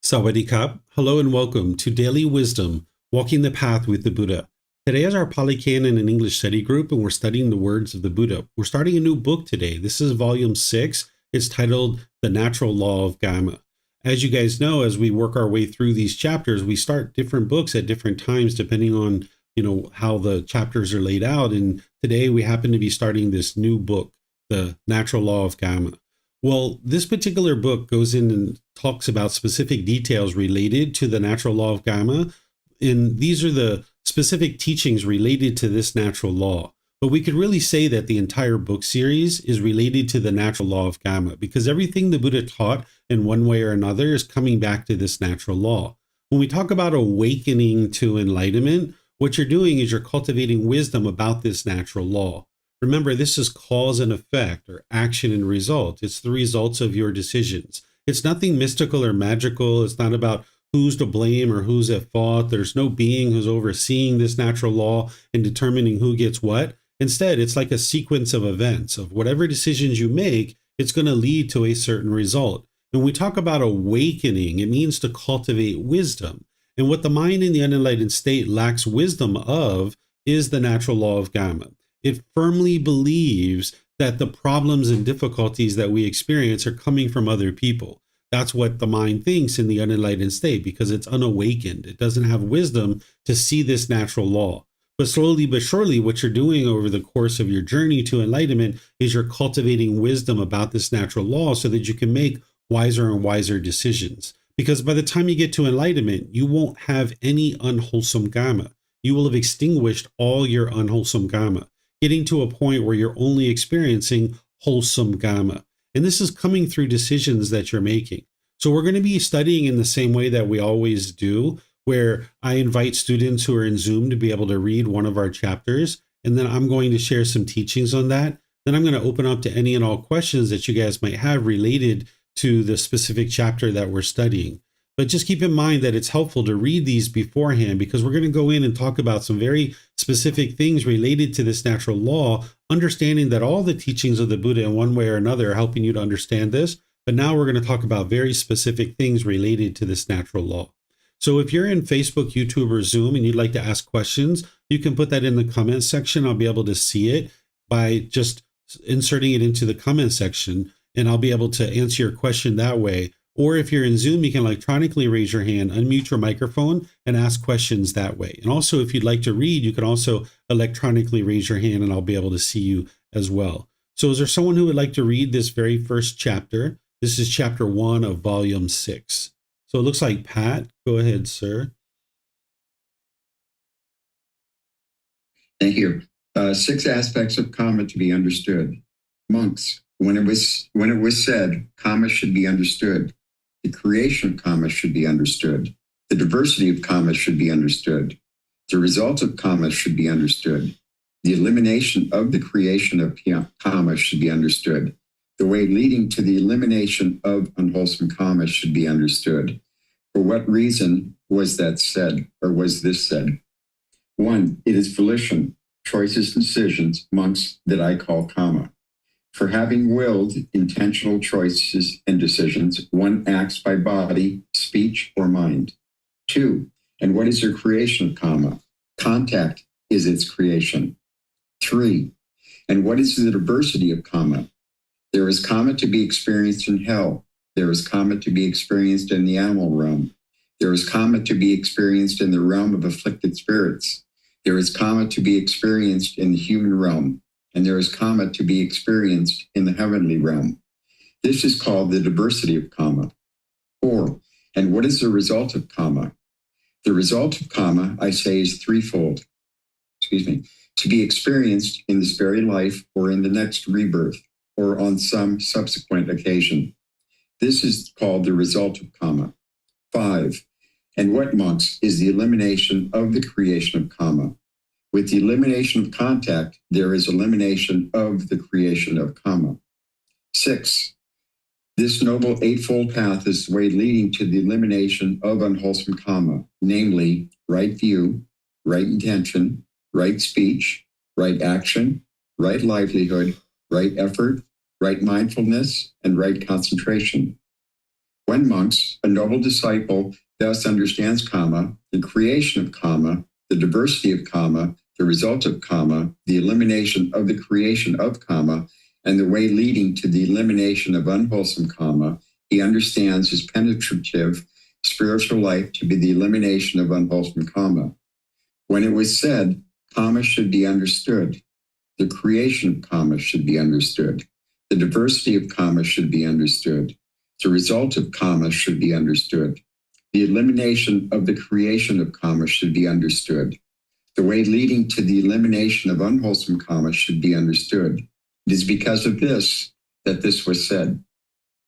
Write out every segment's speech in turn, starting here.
Sawadee-kap. Hello and welcome to Daily Wisdom, Walking the Path with the Buddha. Today is our Pali Canon and English study group, and we're studying the words of the Buddha. We're starting a new book today. This is volume 6. It's titled The Natural Law of Kamma. As you guys know, as we work our way through these chapters, we start different books at different times depending on, how the chapters are laid out. And today we happen to be starting this new book, The Natural Law of Kamma. Well, this particular book goes in and talks about specific details related to the natural law of Kamma, and these are the specific teachings related to this natural law. But we could really say that the entire book series is related to the natural law of Kamma, because everything the Buddha taught in one way or another is coming back to this natural law. When we talk about awakening to enlightenment, what you're doing is you're cultivating wisdom about this natural law. Remember, this is cause and effect, or action and result. It's the results of your decisions. It's nothing mystical or magical. It's not about who's to blame or who's at fault. There's no being who's overseeing this natural law and determining who gets what. Instead, it's like a sequence of events of whatever decisions you make, it's going to lead to a certain result. When we talk about awakening, it means to cultivate wisdom. And what the mind in the unenlightened state lacks wisdom of is the natural law of Kamma. It firmly believes that the problems and difficulties that we experience are coming from other people. That's what the mind thinks in the unenlightened state, because it's unawakened. It doesn't have wisdom to see this natural law. But slowly but surely, what you're doing over the course of your journey to enlightenment is you're cultivating wisdom about this natural law so that you can make wiser and wiser decisions. Because by the time you get to enlightenment, you won't have any unwholesome Kamma. You will have extinguished all your unwholesome Kamma, getting to a point where you're only experiencing wholesome Kamma. And this is coming through decisions that you're making. So we're going to be studying in the same way that we always do, where I invite students who are in Zoom to be able to read one of our chapters, and then I'm going to share some teachings on that. Then I'm going to open up to any and all questions that you guys might have related to the specific chapter that we're studying. But just keep in mind that it's helpful to read these beforehand, because we're going to go in and talk about some very specific things related to this natural law, understanding that all the teachings of the Buddha in one way or another are helping you to understand this. But now we're going to talk about very specific things related to this natural law. So if you're in Facebook, YouTube, or Zoom and you'd like to ask questions, you can put that in the comment section. I'll be able to see it by just inserting it into the comment section, and I'll be able to answer your question that way. Or if you're in Zoom, you can electronically raise your hand, unmute your microphone, and ask questions that way. And also, if you'd like to read, you can also electronically raise your hand, and I'll be able to see you as well. So is there someone who would like to read this very first chapter? This is chapter 1 of volume 6. So it looks like Pat. Go ahead, sir. Thank you. 6 aspects of Kamma to be understood. Monks, when it was said, Kamma should be understood. The creation of Kamma should be understood. The diversity of Kamma should be understood. The result of Kamma should be understood. The elimination of the creation of Kamma should be understood. The way leading to the elimination of unwholesome Kamma should be understood. For what reason was that said, or was this said? 1, it is volition, choices and decisions, monks, that I call Kamma. For having willed intentional choices and decisions, one acts by body, speech, or mind. 2, and what is the creation of Kamma? Contact is its creation. 3, and what is the diversity of Kamma? There is Kamma to be experienced in hell. There is Kamma to be experienced in the animal realm. There is Kamma to be experienced in the realm of afflicted spirits. There is Kamma to be experienced in the human realm. And there is Kamma to be experienced in the heavenly realm. This is called the diversity of Kamma. 4, and what is the result of Kamma? The result of Kamma, I say, is threefold. To be experienced in this very life or in the next rebirth or on some subsequent occasion. This is called the result of Kamma. 5, and what, monks, is the elimination of the creation of Kamma? With the elimination of contact, there is elimination of the creation of Kamma. 6, this noble eightfold path is the way leading to the elimination of unwholesome Kamma, namely right view, right intention, right speech, right action, right livelihood, right effort, right mindfulness, and right concentration. When monks, a noble disciple, thus understands Kamma, the creation of Kamma, the diversity of Kamma, the result of Kamma, the elimination of the creation of Kamma, and the way leading to the elimination of unwholesome Kamma, he understands his penetrative spiritual life to be the elimination of unwholesome Kamma. When it was said, Kamma should be understood, the creation of Kamma should be understood, the diversity of Kamma should be understood, the result of Kamma should be understood, the elimination of the creation of Kamma should be understood, the way leading to the elimination of unwholesome Kamma should be understood. It is because of this that this was said.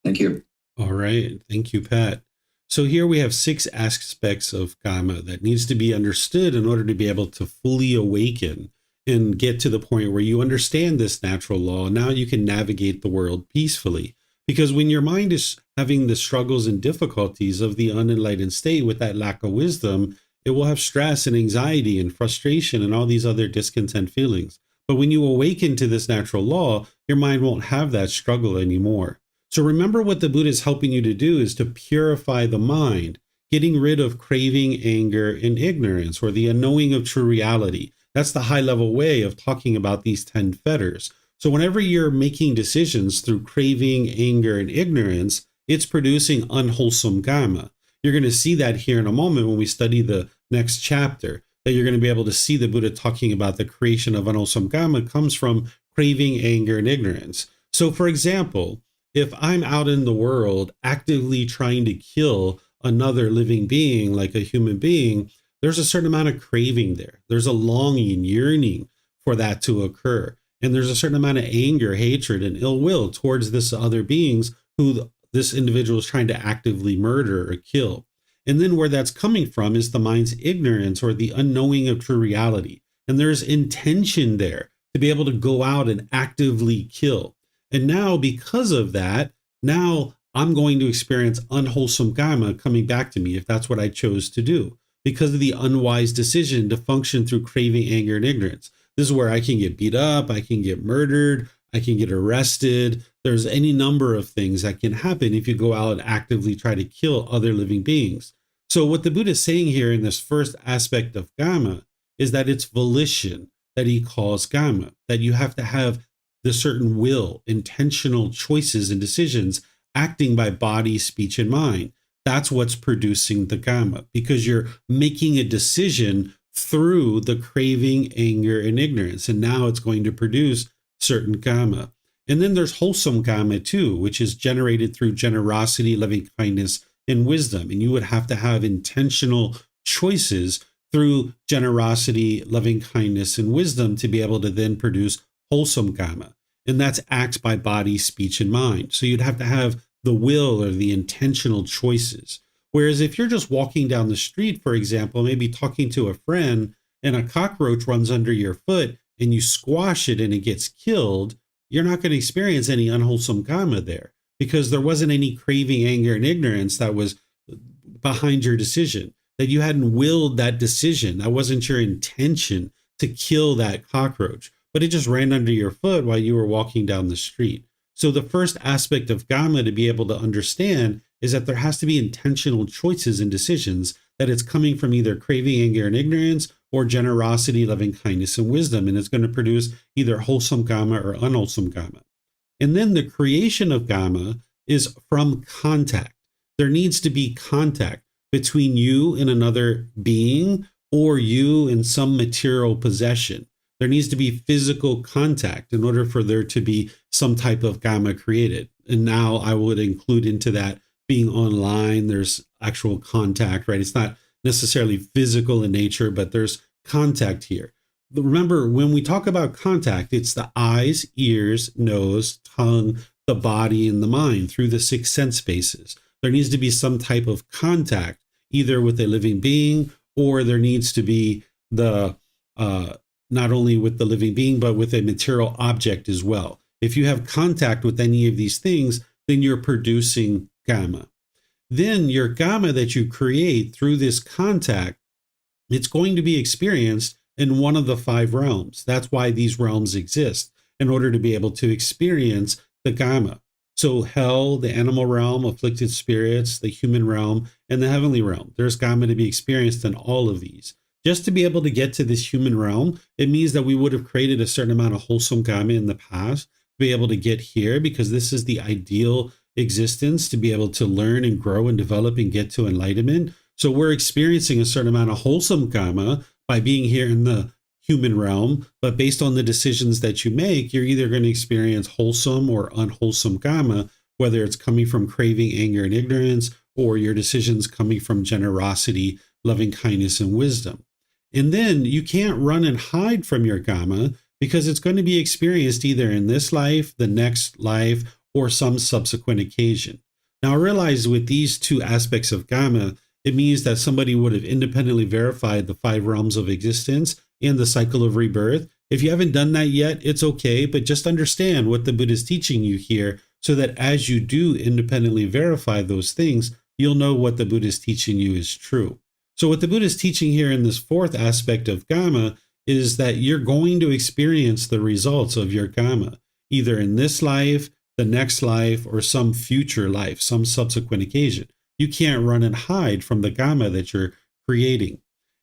Thank you. All right. Thank you, Pat. So here we have 6 aspects of Kamma that needs to be understood in order to be able to fully awaken and get to the point where you understand this natural law. Now you can navigate the world peacefully. Because when your mind is having the struggles and difficulties of the unenlightened state with that lack of wisdom, it will have stress and anxiety and frustration and all these other discontent feelings. But when you awaken to this natural law, your mind won't have that struggle anymore. So remember, what the Buddha is helping you to do is to purify the mind, getting rid of craving, anger, and ignorance, or the unknowing of true reality. That's the high level way of talking about these 10 fetters. So whenever you're making decisions through craving, anger, and ignorance, it's producing unwholesome Kamma. You're going to see that here in a moment when we study the next chapter, that you're going to be able to see the Buddha talking about the creation of unwholesome Kamma comes from craving, anger, and ignorance. So for example, if I'm out in the world actively trying to kill another living being, like a human being, there's a certain amount of craving there. There's a longing, yearning for that to occur. And there's a certain amount of anger, hatred, and ill will towards this other beings who this individual is trying to actively murder or kill. And then where that's coming from is the mind's ignorance or the unknowing of true reality. And there's intention there to be able to go out and actively kill. And now, because of that, now I'm going to experience unwholesome Kamma coming back to me if that's what I chose to do, because of the unwise decision to function through craving, anger, and ignorance. This is where I can get beat up, I can get murdered, I can get arrested. There's any number of things that can happen if you go out and actively try to kill other living beings. So what the Buddha is saying here in this first aspect of Kamma is that it's volition that he calls Kamma, that you have to have the certain will, intentional choices and decisions acting by body, speech, and mind. That's what's producing the Kamma, because you're making a decision through the craving, anger, and ignorance. And now it's going to produce certain Kamma. And then there's wholesome Kamma too, which is generated through generosity, loving kindness, and wisdom. And you would have to have intentional choices through generosity, loving kindness, and wisdom to be able to then produce wholesome Kamma. And that's acts by body, speech, and mind. So you'd have to have the will or the intentional choices. Whereas if you're just walking down the street, for example, maybe talking to a friend, and a cockroach runs under your foot and you squash it and it gets killed, you're not going to experience any unwholesome Kamma there, because there wasn't any craving, anger, and ignorance that was behind your decision, that you hadn't willed that decision. That wasn't your intention to kill that cockroach, but it just ran under your foot while you were walking down the street. So the first aspect of Kamma to be able to understand is that there has to be intentional choices and decisions, that it's coming from either craving, anger, and ignorance, or generosity, loving kindness, and wisdom. And it's going to produce either wholesome Kamma or unwholesome Kamma. And then the creation of Kamma is from contact. There needs to be contact between you and another being, or you and some material possession. There needs to be physical contact in order for there to be some type of Kamma created. And now I would include into that being online. There's actual contact, right? It's not necessarily physical in nature, but there's contact here. But remember, when we talk about contact, it's the eyes, ears, nose, tongue, the body, and the mind through the 6 sense spaces. There needs to be some type of contact, either with a living being, or there needs to be the not only with the living being, but with a material object as well. If you have contact with any of these things, then you're producing Kamma. Then your Kamma that you create through this contact, it's going to be experienced in one of the 5 realms. That's why these realms exist, in order to be able to experience the Kamma. So hell, the animal realm, afflicted spirits, the human realm, and the heavenly realm. There's Kamma to be experienced in all of these. Just to be able to get to this human realm, it means that we would have created a certain amount of wholesome Kamma in the past to be able to get here, because this is the ideal existence to be able to learn and grow and develop and get to enlightenment. So we're experiencing a certain amount of wholesome Kamma by being here in the human realm, but based on the decisions that you make, you're either going to experience wholesome or unwholesome Kamma, whether it's coming from craving, anger, and ignorance, or your decisions coming from generosity, loving kindness, and wisdom. And then you can't run and hide from your Kamma, because it's going to be experienced either in this life, the next life, or some subsequent occasion. Now, I realize with these two aspects of Kamma, it means that somebody would have independently verified the 5 realms of existence and the cycle of rebirth. If you haven't done that yet, it's okay, but just understand what the Buddha is teaching you here, so that as you do independently verify those things, you'll know what the Buddha is teaching you is true. So what the Buddha is teaching here in this 4th aspect of Kamma is that you're going to experience the results of your Kamma, either in this life, the next life, or some future life, some subsequent occasion. You can't run and hide from the Kamma that you're creating.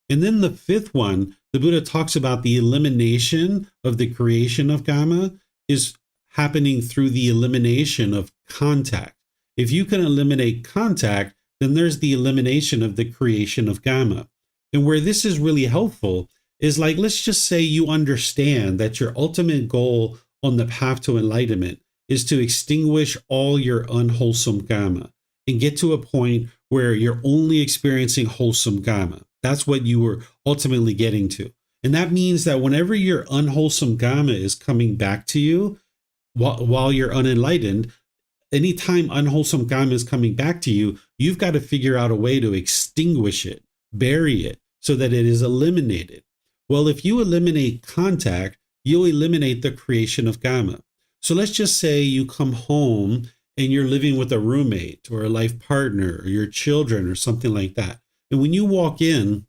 And then the 5th one, the Buddha talks about the elimination of the creation of Kamma is happening through the elimination of contact. If you can eliminate contact, then there's the elimination of the creation of Kamma. And where this is really helpful is, like, let's just say you understand that your ultimate goal on the path to enlightenment is to extinguish all your unwholesome Kamma and get to a point where you're only experiencing wholesome Kamma. That's what you were ultimately getting to. And that means that whenever your unwholesome Kamma is coming back to you while you're unenlightened, anytime unwholesome Kamma is coming back to you, you've got to figure out a way to extinguish it, bury it, so that it is eliminated. Well, if you eliminate contact, you'll eliminate the creation of Kamma. So let's just say you come home and you're living with a roommate or a life partner or your children or something like that. And when you walk in,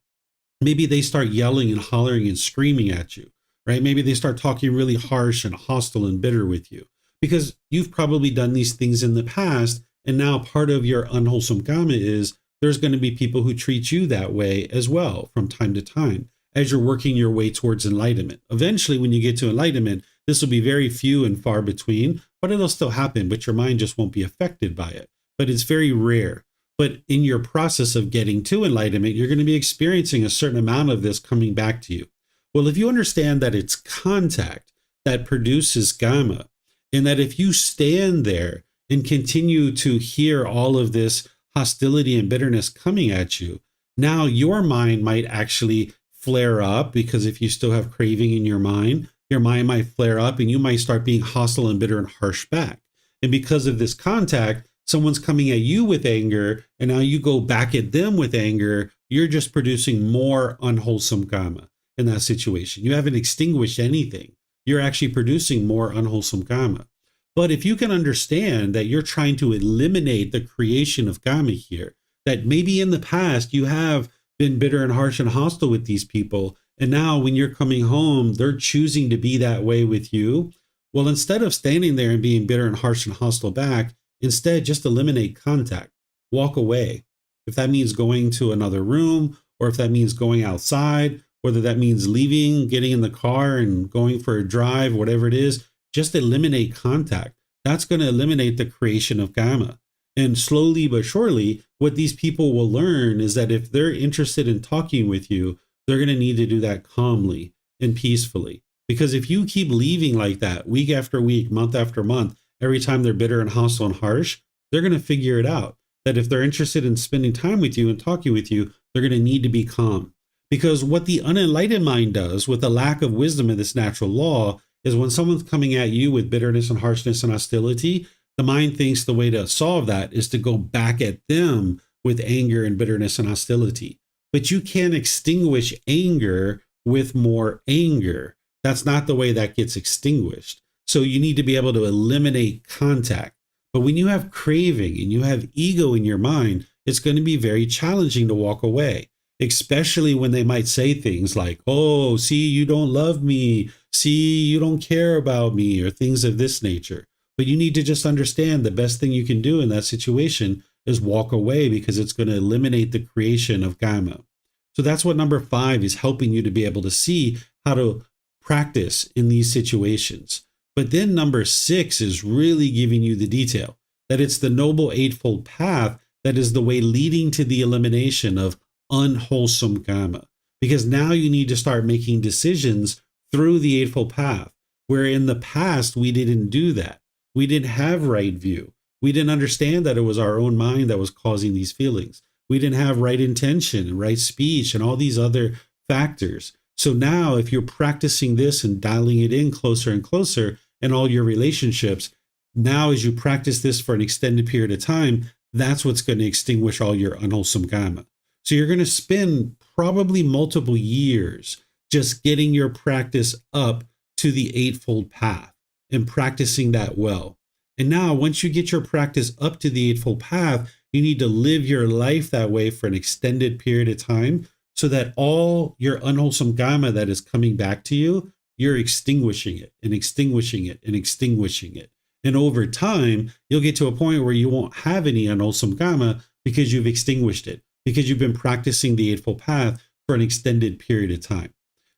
maybe they start yelling and hollering and screaming at you, right? Maybe they start talking really harsh and hostile and bitter with you, because you've probably done these things in the past. And now part of your unwholesome Kamma is there's going to be people who treat you that way as well from time to time as you're working your way towards enlightenment. Eventually, when you get to enlightenment, this will be very few and far between, but it'll still happen, but your mind just won't be affected by it. But it's very rare. But in your process of getting to enlightenment, you're going to be experiencing a certain amount of this coming back to you. Well, if you understand that it's contact that produces Kamma, and that if you stand there and continue to hear all of this hostility and bitterness coming at you, now your mind might actually flare up, because if you still have craving in your mind might flare up and you might start being hostile and bitter and harsh back. And because of this contact, someone's coming at you with anger, and now you go back at them with anger. You're just producing more unwholesome Kamma in that situation. You haven't extinguished anything. You're actually producing more unwholesome Kamma. But if you can understand that you're trying to eliminate the creation of Kamma here, that maybe in the past you have been bitter and harsh and hostile with these people, and now when you're coming home, they're choosing to be that way with you. Well, instead of standing there and being bitter and harsh and hostile back, instead just eliminate contact. Walk away. If that means going to another room, or if that means going outside, whether that means leaving, getting in the car and going for a drive, whatever it is, just eliminate contact. That's going to eliminate the creation of Kamma. And slowly but surely, what these people will learn is that if they're interested in talking with you, they're going to need to do that calmly and peacefully. Because if you keep leaving like that week after week, month after month, every time they're bitter and hostile and harsh, they're going to figure it out. That if they're interested in spending time with you and talking with you, they're going to need to be calm. Because what the unenlightened mind does with the lack of wisdom in this natural law is when someone's coming at you with bitterness and harshness and hostility, the mind thinks the way to solve that is to go back at them with anger and bitterness and hostility. But you can't extinguish anger with more anger. That's not the way that gets extinguished. So you need to be able to eliminate contact. But when you have craving and you have ego in your mind, it's going to be very challenging to walk away, especially when they might say things like, oh, see, you don't love me. See, you don't care about me, or things of this nature. But you need to just understand the best thing you can do in that situation is walk away, because it's going to eliminate the creation of Kamma. So that's what number 5 is helping you to be able to see how to practice in these situations. But then number 6 is really giving you the detail that it's the Noble Eightfold Path that is the way leading to the elimination of unwholesome Kamma. Because now you need to start making decisions through the Eightfold Path, where in the past we didn't do that. We didn't have right view. We didn't understand that it was our own mind that was causing these feelings. We didn't have right intention and right speech and all these other factors. So now if you're practicing this and dialing it in closer and closer in all your relationships, now as you practice this for an extended period of time, that's what's going to extinguish all your unwholesome Kamma. So you're going to spend probably multiple years just getting your practice up to the Eightfold Path and practicing that well. And now once you get your practice up to the Eightfold Path, you need to live your life that way for an extended period of time so that all your unwholesome Kamma that is coming back to you, you're extinguishing it and extinguishing it and extinguishing it. And over time, you'll get to a point where you won't have any unwholesome Kamma because you've extinguished it, because you've been practicing the Eightfold Path for an extended period of time.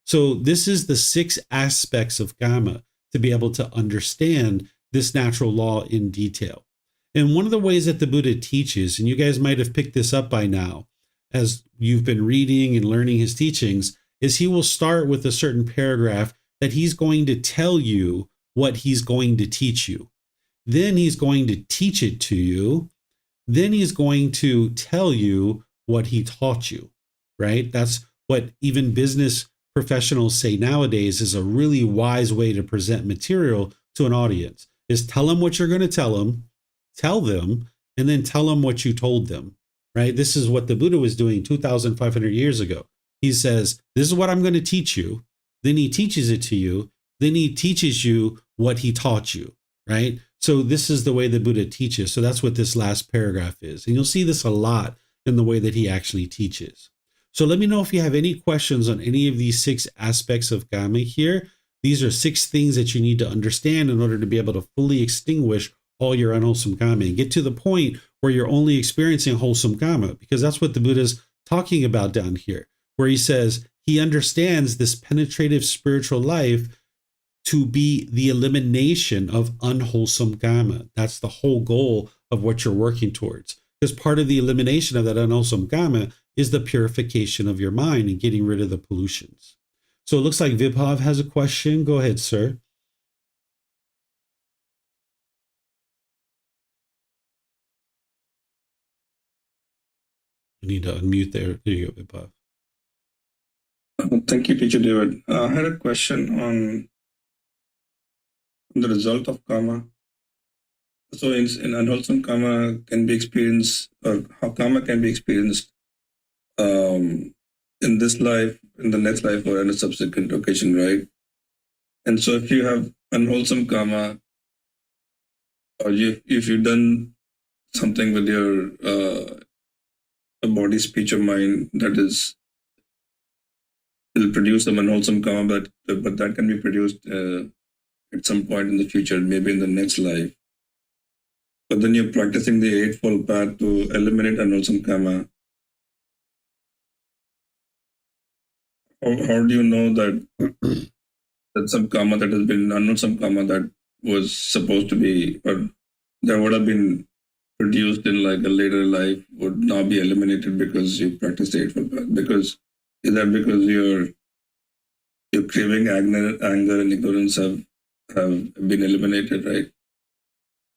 So this is the 6 aspects of Kamma to be able to understand this natural law in detail. And one of the ways that the Buddha teaches, and you guys might have picked this up by now, as you've been reading and learning his teachings, is he will start with a certain paragraph that he's going to tell you what he's going to teach you. Then he's going to teach it to you. Then he's going to tell you what he taught you, right? That's what even business professionals say nowadays is a really wise way to present material to an audience, is tell them what you're going to tell them, and then tell them what you told them, right? This is what the Buddha was doing 2,500 years ago. He says, this is what I'm going to teach you. Then he teaches it to you. Then he teaches you what he taught you, right? So this is the way the Buddha teaches. So that's what this last paragraph is. And you'll see this a lot in the way that he actually teaches. So let me know if you have any questions on any of these 6 aspects of Kamma here. These are 6 things that you need to understand in order to be able to fully extinguish all your unwholesome Kamma and get to the point where you're only experiencing wholesome Kamma, because that's what the Buddha's talking about down here, where he says he understands this penetrative spiritual life to be the elimination of unwholesome Kamma. That's the whole goal of what you're working towards. Because part of the elimination of that unwholesome Kamma is the purification of your mind and getting rid of the pollutions. So it looks like Vibhav has a question. Go ahead, sir. You need to unmute there. There you go, Vibhav. Thank you, Teacher David. I had a question on the result of Kamma. So in unwholesome Kamma can be experienced, or how Kamma can be experienced in this life, in the next life, or in a subsequent occasion, right? And so if you have unwholesome Kamma, or if you've done something with your body, speech, or mind that will produce some unwholesome Kamma, but that can be produced at some point in the future, maybe in the next life. But then you're practicing the Eightfold Path to eliminate unwholesome Kamma. How do you know that some Kamma that has been unwholesome Kamma that was supposed to be, or that would have been produced in like a later life, would now be eliminated because you practiced the Eightfold Path? Because is that because your craving, anger, and ignorance have been eliminated, right?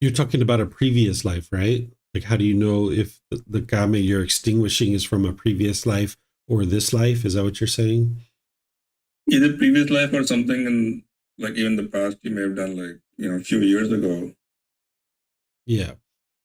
You're talking about a previous life, right? Like, how do you know if the Kamma you're extinguishing is from a previous life or this life? Is that what you're saying? Either previous life or something in like even the past you may have done, like, a few years ago. Yeah.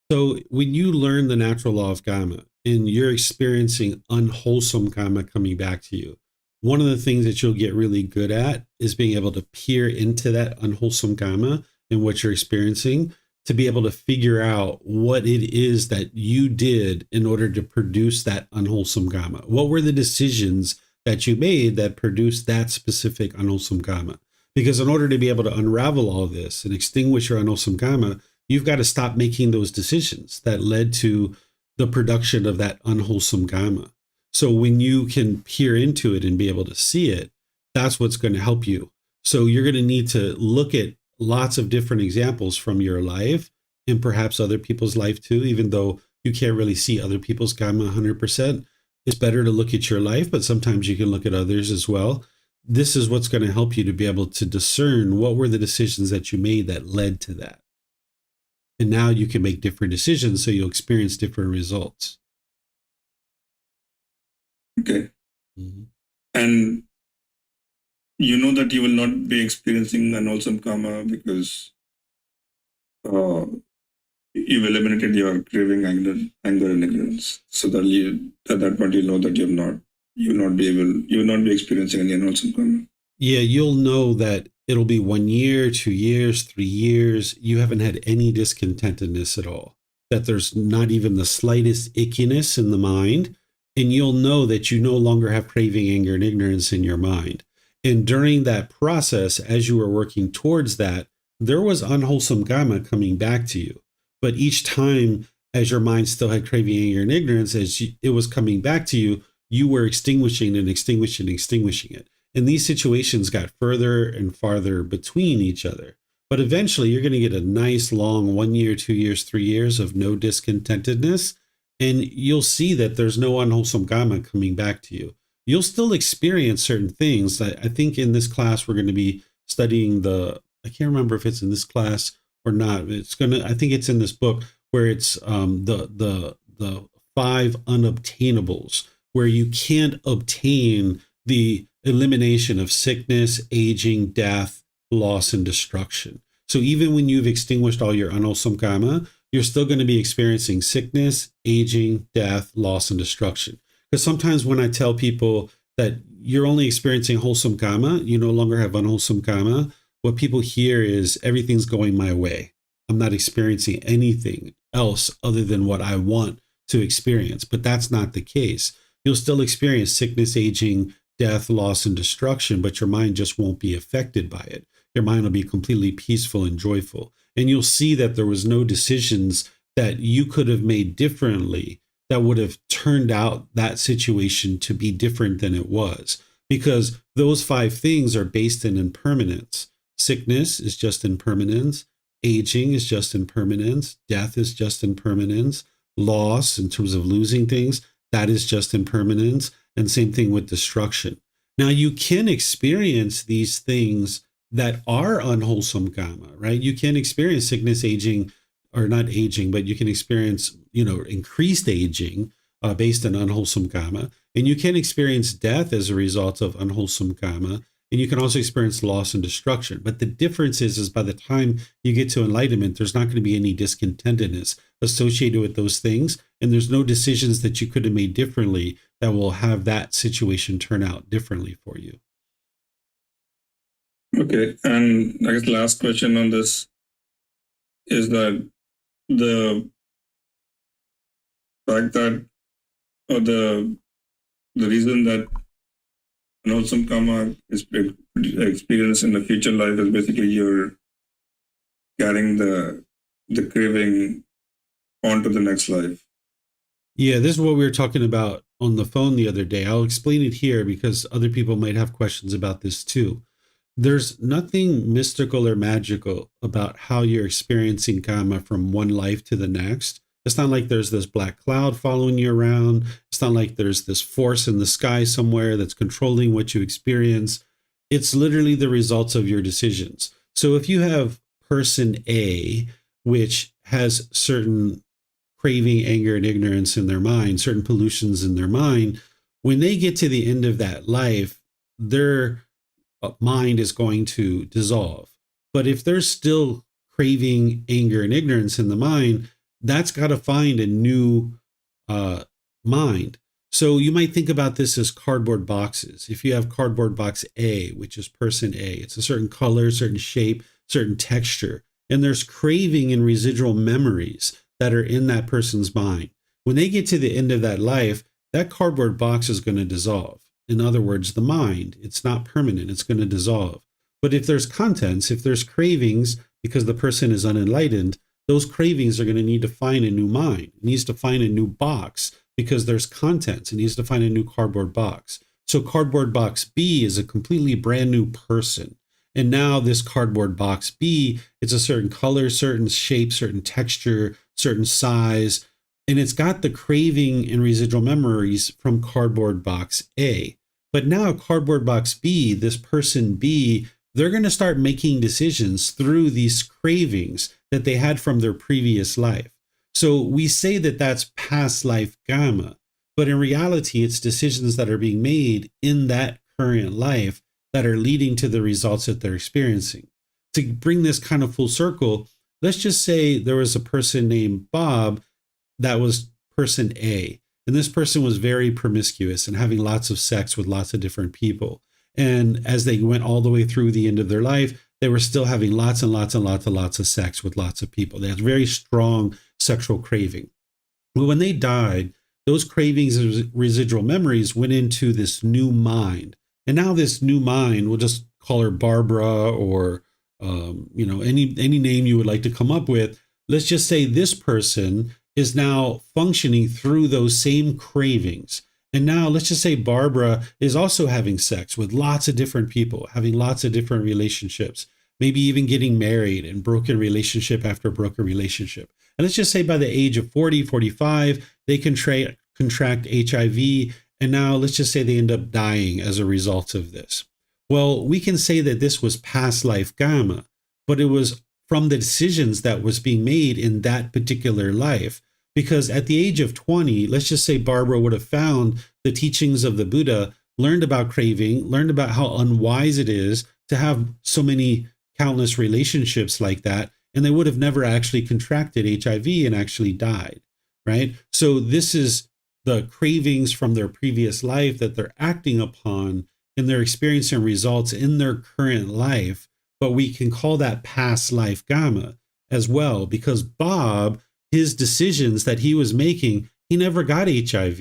So when you learn the natural law of Kamma and you're experiencing unwholesome Kamma coming back to you, one of the things that you'll get really good at is being able to peer into that unwholesome Kamma and what you're experiencing, to be able to figure out what it is that you did in order to produce that unwholesome Kamma. What were the decisions that you made that produced that specific unwholesome Kamma? Because in order to be able to unravel all this and extinguish your unwholesome karma, you've got to stop making those decisions that led to the production of that unwholesome karma. So when you can peer into it and be able to see it, that's what's going to help you. So you're going to need to look at lots of different examples from your life and perhaps other people's life too, even though you can't really see other people's karma 100%. It's better to look at your life, but sometimes you can look at others as well. This is what's going to help you to be able to discern what were the decisions that you made that led to that. And now you can make different decisions, so you'll experience different results. Okay. Mm-hmm. And you know that you will not be experiencing unwholesome karma because you've eliminated your craving, anger, and ignorance. So that you, at that point, you know that you will not be experiencing any unwholesome karma. Yeah, you'll know that it'll be 1 year, 2 years, 3 years. You haven't had any discontentedness at all, that there's not even the slightest ickiness in the mind. And you'll know that you no longer have craving, anger, and ignorance in your mind. And during that process, as you were working towards that, there was unwholesome karma coming back to you. But each time, as your mind still had craving, anger, and ignorance, as it was coming back to you, you were extinguishing it. And these situations got further and farther between each other. But eventually, you're going to get a nice long 1 year, 2 years, 3 years of no discontentedness. And you'll see that there's no unwholesome karma coming back to you. You'll still experience certain things. I think in this class, we're going to be studying I can't remember if it's in this class or not. I think it's in this book where it's the 5 unobtainables, where you can't obtain the elimination of sickness, aging, death, loss, and destruction. So even when you've extinguished all your unwholesome karma, you're still going to be experiencing sickness, aging, death, loss, and destruction. Because sometimes when I tell people that you're only experiencing wholesome karma, you no longer have unwholesome karma, what people hear is everything's going my way. I'm not experiencing anything else other than what I want to experience. But that's not the case. You'll still experience sickness, aging, death, loss, and destruction, but your mind just won't be affected by it. Your mind will be completely peaceful and joyful. And you'll see that there was no decisions that you could have made differently that would have turned out that situation to be different than it was. Because those 5 things are based in impermanence. Sickness is just impermanence. Aging is just impermanence. Death is just impermanence. Loss, in terms of losing things, that is just impermanence. And same thing with destruction. Now, you can experience these things that are unwholesome karma, right? You can experience sickness, aging, or not aging, but you can experience, increased aging based on unwholesome karma. And you can experience death as a result of unwholesome karma. And you can also experience loss and destruction. But the difference is by the time you get to enlightenment, there's not going to be any discontentedness associated with those things. And there's no decisions that you could have made differently that will have that situation turn out differently for you. Okay. And I guess the last question on this is that the fact that, or the reason that unwholesome karma is experienced in the future life is basically you're carrying the craving onto the next life. Yeah, this is what we were talking about on the phone the other day. I'll explain it here because other people might have questions about this too. There's nothing mystical or magical about how you're experiencing karma from one life to the next. It's not like there's this black cloud following you around. It's not like there's this force in the sky somewhere that's controlling what you experience. It's literally the results of your decisions. So if you have person A, which has certain craving, anger, and ignorance in their mind, certain pollutions in their mind, when they get to the end of that life, their mind is going to dissolve. But if there's still craving, anger, and ignorance in the mind, that's got to find a new mind. So you might think about this as cardboard boxes. If you have cardboard box A, which is person A, it's a certain color, certain shape, certain texture, and there's craving and residual memories that are in that person's mind. When they get to the end of that life, that cardboard box is going to dissolve. In other words, the mind, it's not permanent, it's going to dissolve. But if there's contents, if there's cravings, because the person is unenlightened, those cravings are going to need to find a new mind. It needs to find a new box because there's contents. It needs to find a new cardboard box. So cardboard box B is a completely brand new person. And now this cardboard box B, it's a certain color, certain shape, certain texture, certain size, and it's got the craving and residual memories from cardboard box A. But now cardboard box B, this person B, they're going to start making decisions through these cravings that they had from their previous life. So we say that that's past life Kamma, but in reality, it's decisions that are being made in that current life that are leading to the results that they're experiencing. To bring this kind of full circle, let's just say there was a person named Bob that was person A. And this person was very promiscuous and having lots of sex with lots of different people. And as they went all the way through the end of their life, they were still having lots and lots and lots and lots of sex with lots of people. They had very strong sexual craving. But when they died, those cravings and residual memories went into this new mind. And now this new mind, we'll just call her Barbara or any name you would like to come up with. Let's just say this person is now functioning through those same cravings. And now let's just say Barbara is also having sex with lots of different people, having lots of different relationships, maybe even getting married and broken relationship after broken relationship. And let's just say by the age of 40, 45, they contract HIV. And now let's just say they end up dying as a result of this. Well, we can say that this was past life Kamma, but it was from the decisions that was being made in that particular life. Because at the age of 20, let's just say Barbara would have found the teachings of the Buddha, learned about craving, learned about how unwise it is to have so many countless relationships like that, and they would have never actually contracted HIV and actually died, right? So this is the cravings from their previous life that they're acting upon and they're experiencing results in their current life, but we can call that past life Kamma as well, because Bob, his decisions that he was making, he never got HIV,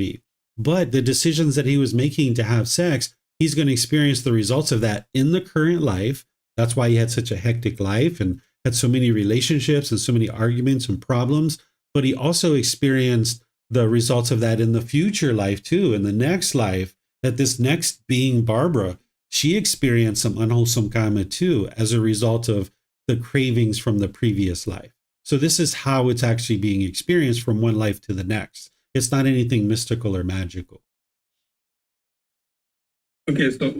but the decisions that he was making to have sex, he's going to experience the results of that in the current life. That's why he had such a hectic life and had so many relationships and so many arguments and problems. But he also experienced the results of that in the future life too, in the next life, that this next being Barbara, she experienced some unwholesome Kamma too as a result of the cravings from the previous life. So this is how it's actually being experienced from one life to the next. It's not anything mystical or magical. Okay, so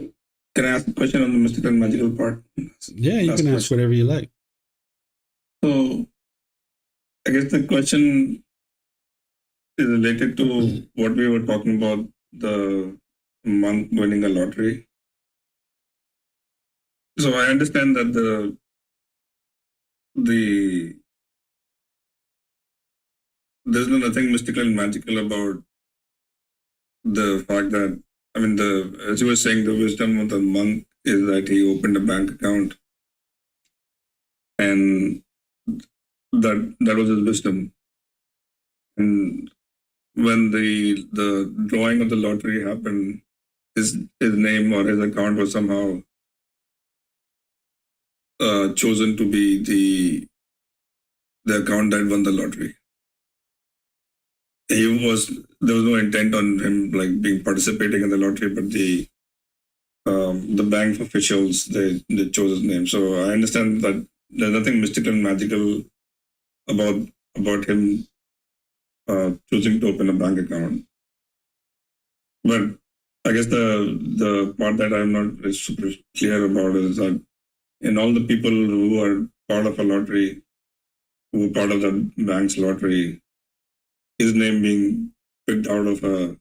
can I ask a question on the mystical and magical part? Yeah, you can ask whatever you like. So I guess the question is related to what we were talking about, the monk winning a lottery. So I understand that there's nothing mystical and magical about the fact that, as you were saying, the wisdom of the monk is that he opened a bank account, and that was his wisdom. And when the drawing of the lottery happened, his name or his account was somehow chosen to be the account that won the lottery. There was no intent on him being participating in the lottery, but the bank officials they chose his name. So I understand that there's nothing mystical and magical about him choosing to open a bank account. But I guess the part that I'm not super clear about is that in all the people who are part of a lottery, who are part of the bank's lottery, his name being picked out of whether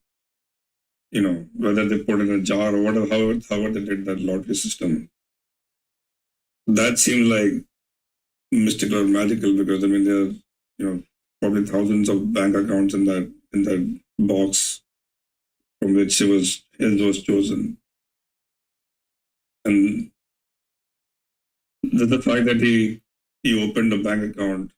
they put in a jar or whatever, however they did that lottery system, that seems like mystical or magical, because there are probably thousands of bank accounts in that box from which his was chosen. And the fact that he opened a bank account,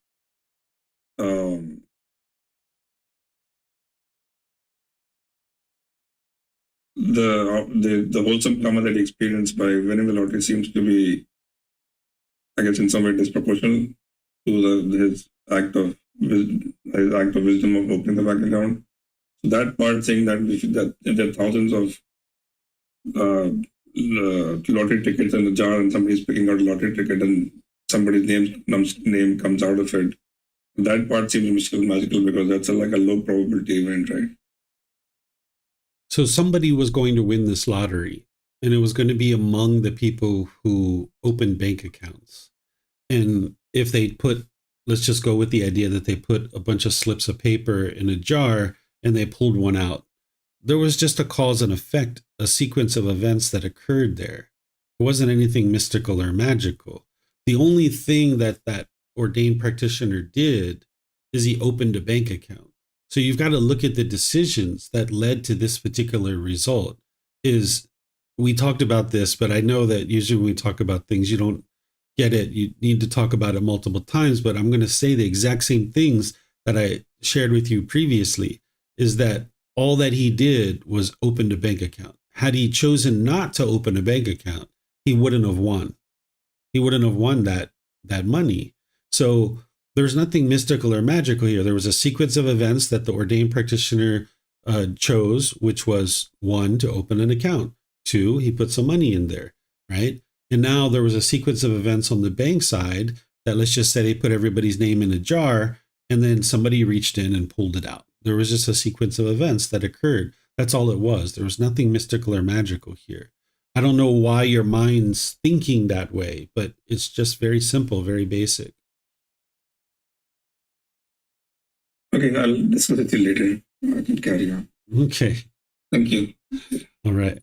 the wholesome Kamma that he experienced by winning the lottery seems to be I guess, in some way disproportional to his act of wisdom of opening the bank account. So that part saying that if there are thousands of lottery tickets in the jar and somebody's picking out a lottery ticket and somebody's name comes out of it, that part seems mystical, magical, because that's like a low probability event, right? So somebody was going to win this lottery, and it was going to be among the people who opened bank accounts. And if they put, let's just go with the idea that they put a bunch of slips of paper in a jar and they pulled one out. There was just a cause and effect, a sequence of events that occurred there. It wasn't anything mystical or magical. The only thing that ordained practitioner did is he opened a bank account. So you've got to look at the decisions that led to this particular result. We talked about this, but I know that usually when we talk about things, you don't get it. You need to talk about it multiple times, but I'm going to say the exact same things that I shared with you previously, is that all that he did was open a bank account. Had he chosen not to open a bank account, he wouldn't have won. He wouldn't have won that money. So there's nothing mystical or magical here. There was a sequence of events that the ordained practitioner chose, which was 1, to open an account. 2, he put some money in there, right? And now there was a sequence of events on the bank side that, let's just say, they put everybody's name in a jar, and then somebody reached in and pulled it out. There was just a sequence of events that occurred. That's all it was. There was nothing mystical or magical here. I don't know why your mind's thinking that way, but it's just very simple, very basic. Okay, I'll discuss it with you later. I can carry on. Okay. Thank you. All right.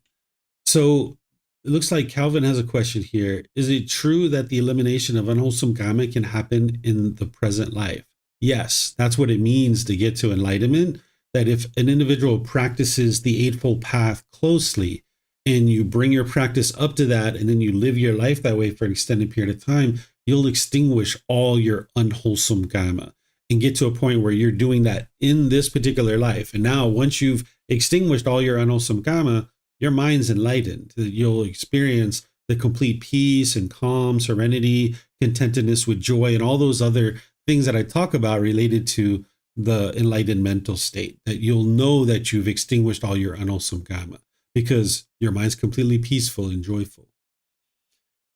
So it looks like Calvin has a question here. Is it true that the elimination of unwholesome karma can happen in the present life? Yes, that's what it means to get to enlightenment. That if an individual practices the Eightfold Path closely, and you bring your practice up to that, and then you live your life that way for an extended period of time, you'll extinguish all your unwholesome karma and get to a point where you're doing that in this particular life. And now, once you've extinguished all your unwholesome karma, your mind's enlightened. You'll experience the complete peace and calm, serenity, contentedness with joy, and all those other things that I talk about related to the enlightened mental state. That you'll know that you've extinguished all your unwholesome karma because your mind's completely peaceful and joyful.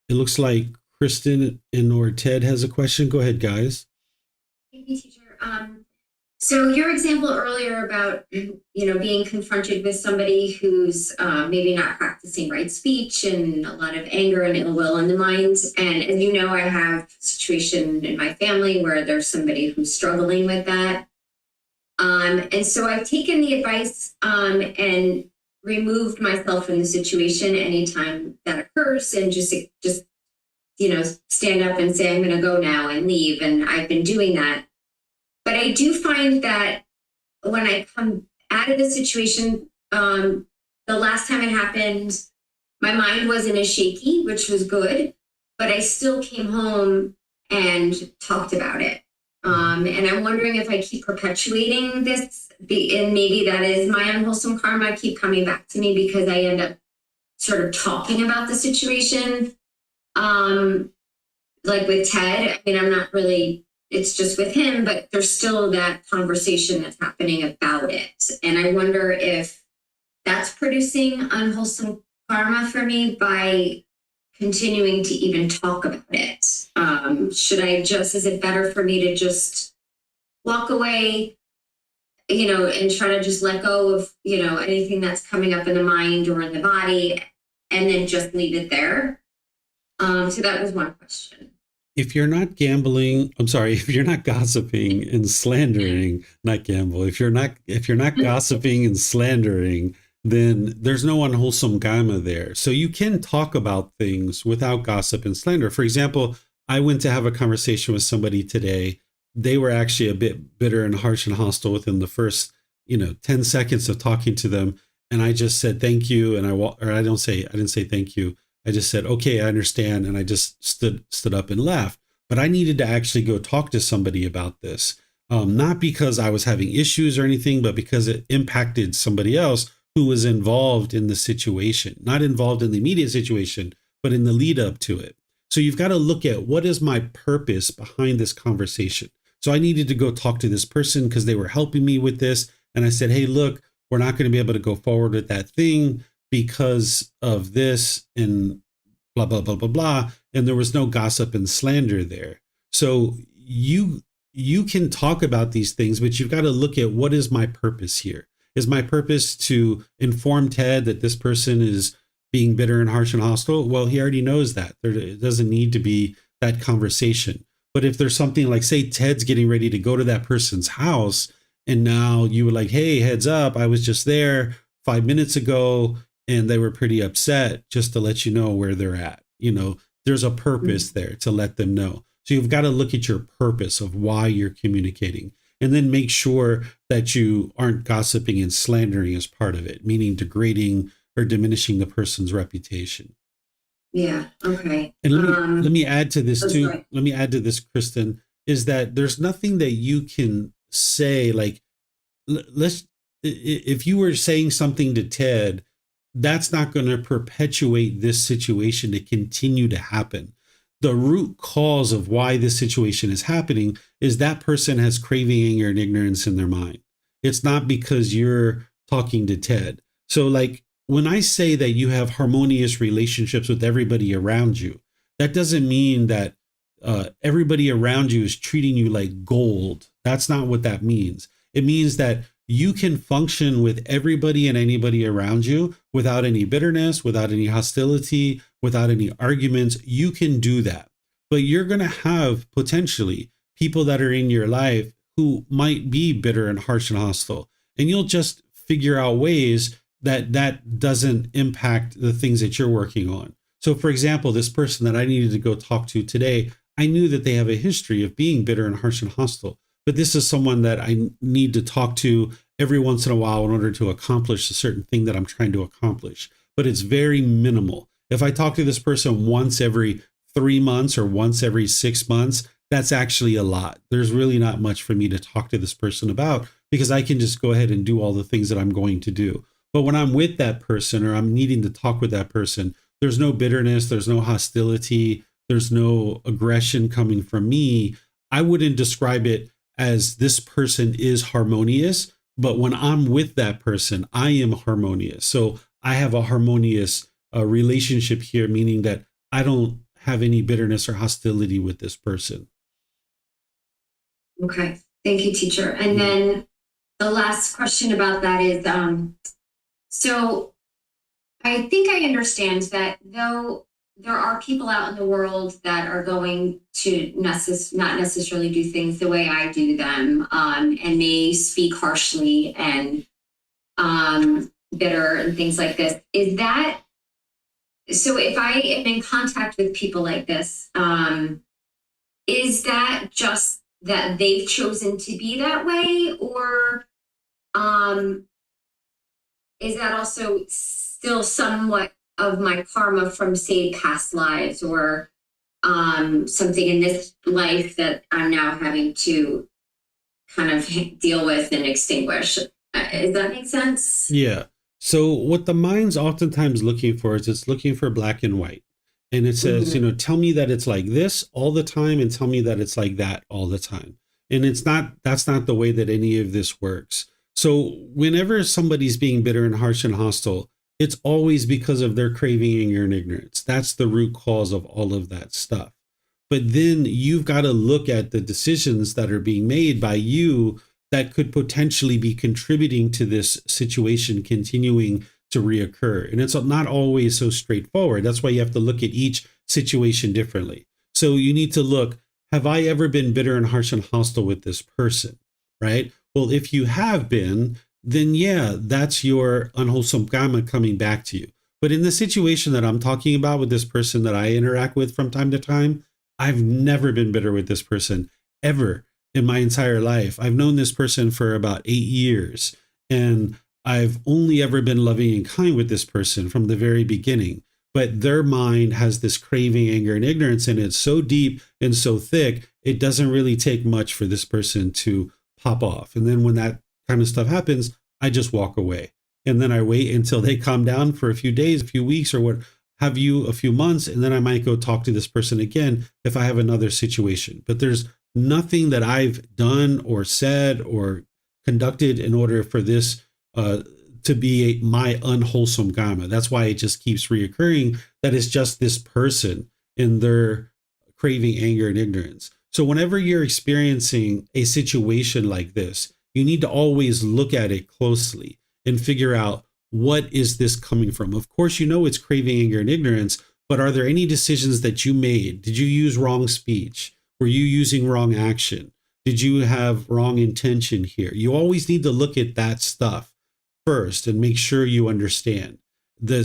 It looks like Kristen or Ted has a question. Go ahead, guys. Thank you, teacher. So your example earlier about, being confronted with somebody who's maybe not practicing right speech and a lot of anger and ill will in the mind. And as you know, I have a situation in my family where there's somebody who's struggling with that. And so I've taken the advice and removed myself from the situation anytime that occurs, and just stand up and say, I'm going to go now and leave. And I've been doing that. But I do find that when I come out of the situation, the last time it happened, my mind wasn't as shaky, which was good, but I still came home and talked about it. And I'm wondering if I keep perpetuating this, and maybe that is my unwholesome karma, keep coming back to me because I end up sort of talking about the situation. Like with Ted, I'm not really, it's just with him, but there's still that conversation that's happening about it. And I wonder if that's producing unwholesome karma for me by continuing to even talk about it. Is it better for me to just walk away, and try to just let go of, anything that's coming up in the mind or in the body, and then just leave it there? So that was one question. If you're not if you're not gossiping and slandering, not gamble, if you're not gossiping and slandering, then there's no unwholesome karma there. So you can talk about things without gossip and slander. For example, I went to have a conversation with somebody today. They were actually a bit bitter and harsh and hostile within the first, 10 seconds of talking to them. And I just said, thank you. And I didn't say thank you. I just said, okay, I understand. And I just stood up and left. But I needed to actually go talk to somebody about this. Not because I was having issues or anything, but because it impacted somebody else who was involved in the situation, not involved in the immediate situation, but in the lead up to it. So you've got to look at what is my purpose behind this conversation. So I needed to go talk to this person because they were helping me with this. And I said, hey, look, we're not going to be able to go forward with that thing because of this and blah, blah, blah, blah, blah. And there was no gossip and slander there. So you can talk about these things, but you've got to look at what is my purpose here. Is my purpose to inform Ted that this person is being bitter and harsh and hostile? Well, he already knows that. It doesn't need to be that conversation. But if there's something like, say, Ted's getting ready to go to that person's house, and now you were like, hey, heads up, I was just there 5 minutes ago, and they were pretty upset, just to let you know where they're at. There's a purpose there to let them know. So you've got to look at your purpose of why you're communicating, and then make sure that you aren't gossiping and slandering as part of it, meaning degrading or diminishing the person's reputation. Yeah. Okay. And let me add to this too. Sorry. Let me add to this, Kristen, is that there's nothing that you can say, like, if you were saying something to Ted, that's not going to perpetuate this situation to continue to happen. The root cause of why this situation is happening is that person has craving, anger, and ignorance in their mind. It's not because you're talking to Ted. So, like, when I say that you have harmonious relationships with everybody around you, that doesn't mean that everybody around you is treating you like gold. That's not what that means. It means that you can function with everybody and anybody around you without any bitterness, without any hostility, without any arguments. You can do that. But you're going to have potentially people that are in your life who might be bitter and harsh and hostile. And you'll just figure out ways that doesn't impact the things that you're working on. So, for example, this person that I needed to go talk to today, I knew that they have a history of being bitter and harsh and hostile. But this is someone that I need to talk to every once in a while in order to accomplish a certain thing that I'm trying to accomplish. But it's very minimal. If I talk to this person once every 3 months or once every 6 months, that's actually a lot. There's really not much for me to talk to this person about because I can just go ahead and do all the things that I'm going to do. But when I'm with that person or I'm needing to talk with that person, there's no bitterness, there's no hostility, there's no aggression coming from me. I wouldn't describe it as this person is harmonious, but when I'm with that person, I am harmonious. So I have a harmonious relationship here, meaning that I don't have any bitterness or hostility with this person. Okay. Thank you, teacher. And then the last question about that is, so I think I understand that though there are people out in the world that are going to not necessarily do things the way I do them, and may speak harshly and bitter and things like this. Is that, so if I am in contact with people like this, is that just that they've chosen to be that way, or is that also still somewhat of my karma from, say, past lives, or something in this life that I'm now having to kind of deal with and extinguish? Does that make sense? Yeah. So what the mind's oftentimes looking for is it's looking for black and white. And it says, tell me that it's like this all the time and tell me that it's like that all the time. And that's not the way that any of this works. So whenever somebody's being bitter and harsh and hostile, it's always because of their craving, anger, and ignorance. That's the root cause of all of that stuff. But then you've got to look at the decisions that are being made by you that could potentially be contributing to this situation continuing to reoccur. And it's not always so straightforward. That's why you have to look at each situation differently. So you need to look, have I ever been bitter and harsh and hostile with this person, right? Well, if you have been, then yeah, that's your unwholesome karma coming back to you. But in the situation that I'm talking about with this person that I interact with from time to time, I've never been bitter with this person ever in my entire life. I've known this person for about 8 years, and I've only ever been loving and kind with this person from the very beginning. But their mind has this craving, anger, and ignorance, and it's so deep and so thick, it doesn't really take much for this person to pop off. And then when that kind of stuff happens, I just walk away. And then I wait until they calm down for a few days, a few weeks, or have you a few months, and then I might go talk to this person again if I have another situation. But there's nothing that I've done or said or conducted in order for this to be my unwholesome karma. That's why it just keeps reoccurring, that it's just this person and their craving, anger, and ignorance. So whenever you're experiencing a situation like this, you need to always look at it closely and figure out, what is this coming from? Of course, you know it's craving, anger, and ignorance, but are there any decisions that you made? Did you use wrong speech? Were you using wrong action? Did you have wrong intention here? You always need to look at that stuff first and make sure you understand.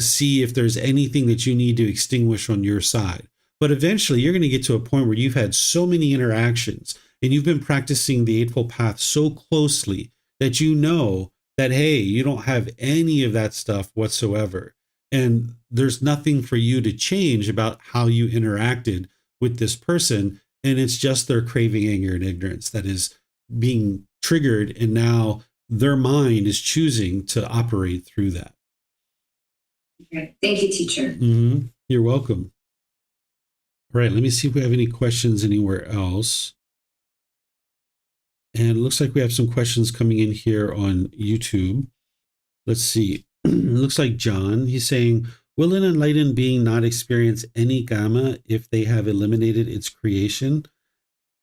See if there's anything that you need to extinguish on your side. But eventually you're going to get to a point where you've had so many interactions and you've been practicing the Eightfold Path so closely that you know that, hey, you don't have any of that stuff whatsoever. And there's nothing for you to change about how you interacted with this person. And it's just their craving, anger, and ignorance that is being triggered. And now their mind is choosing to operate through that. Okay. Thank you, teacher. Mm-hmm. You're welcome. All right, let me see if we have any questions anywhere else. And it looks like we have some questions coming in here on YouTube. Let's see. It looks like John, he's saying, will an enlightened being not experience any Kamma if they have eliminated its creation?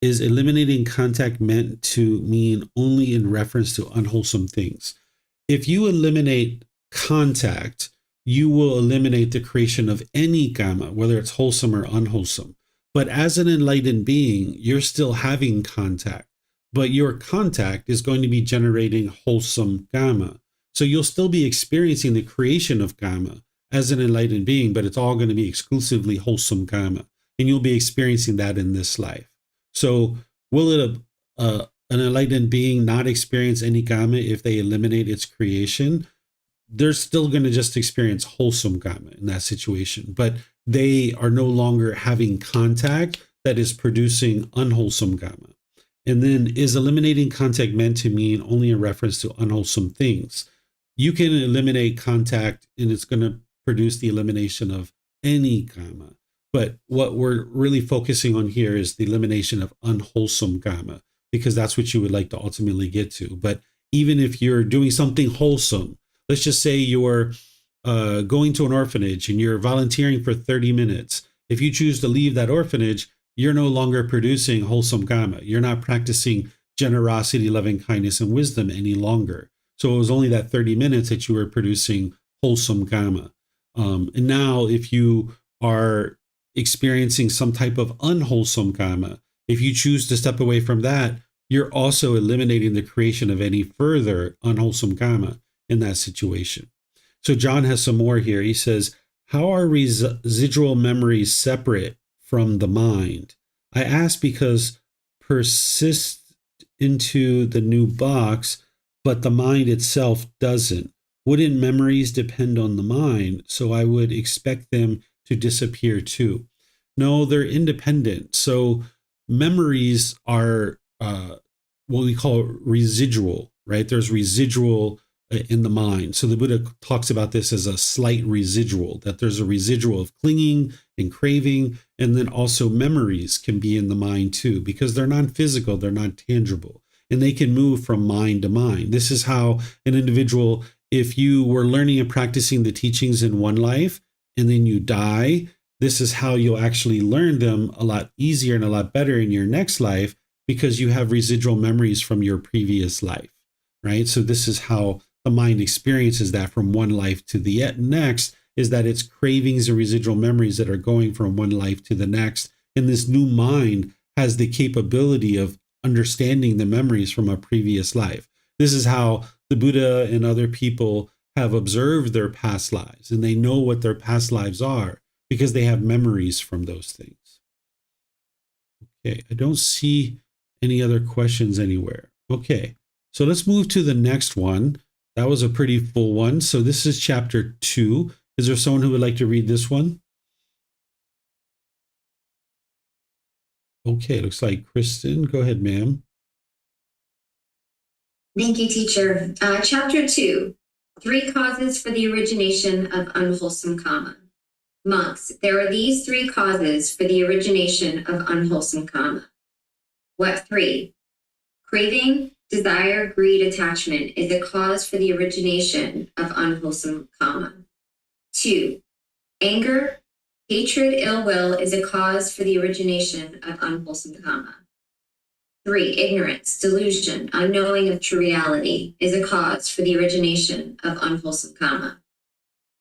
Is eliminating contact meant to mean only in reference to unwholesome things? If you eliminate contact, you will eliminate the creation of any Kamma, whether it's wholesome or unwholesome. But as an enlightened being, you're still having contact, but your contact is going to be generating wholesome Kamma. So you'll still be experiencing the creation of Kamma as an enlightened being, but it's all going to be exclusively wholesome Kamma. And you'll be experiencing that in this life. So will it an enlightened being not experience any Kamma if they eliminate its creation? They're still going to just experience wholesome Kamma in that situation, but they are no longer having contact that is producing unwholesome Kamma. And then, is eliminating contact meant to mean only in reference to unwholesome things? You can eliminate contact and it's going to produce the elimination of any Kamma. But what we're really focusing on here is the elimination of unwholesome Kamma, because that's what you would like to ultimately get to. But even if you're doing something wholesome, let's just say you're going to an orphanage and you're volunteering for 30 minutes. If you choose to leave that orphanage, you're no longer producing wholesome Kamma. You're not practicing generosity, loving kindness, and wisdom any longer. So it was only that 30 minutes that you were producing wholesome Kamma. And now if you are experiencing some type of unwholesome Kamma, if you choose to step away from that, you're also eliminating the creation of any further unwholesome Kamma in that situation. So John has some more here. He says, how are residual memories separate from the mind? I ask because persist into the new box, but the mind itself doesn't. Wouldn't memories depend on the mind? So I would expect them to disappear too. No, they're independent. So memories are what we call residual, right? There's residual in the mind. So the Buddha talks about this as a slight residual, that there's a residual of clinging and craving, and then also memories can be in the mind too, because they're non-physical, they're not tangible, and they can move from mind to mind. This is how an individual, if you were learning and practicing the teachings in one life, and then you die, this is how you'll actually learn them a lot easier and a lot better in your next life, because you have residual memories from your previous life, right? So this is how the mind experiences that from one life to the next, is that it's cravings and residual memories that are going from one life to the next. And this new mind has the capability of understanding the memories from a previous life. This is how the Buddha and other people have observed their past lives, and they know what their past lives are because they have memories from those things. Okay, I don't see any other questions anywhere. Okay, so let's move to the next one. That was a pretty full one. So this is chapter 2. Is there someone who would like to read this one? Okay, looks like Kristen. Go ahead, ma'am. Thank you, teacher. Chapter 2, 3 causes for the origination of unwholesome Kamma. Monks, there are these three causes for the origination of unwholesome karma. What three? Craving, desire, greed, attachment is a cause for the origination of unwholesome karma. 2. Anger, hatred, ill will is a cause for the origination of unwholesome karma. 3. Ignorance, delusion, unknowing of true reality is a cause for the origination of unwholesome karma.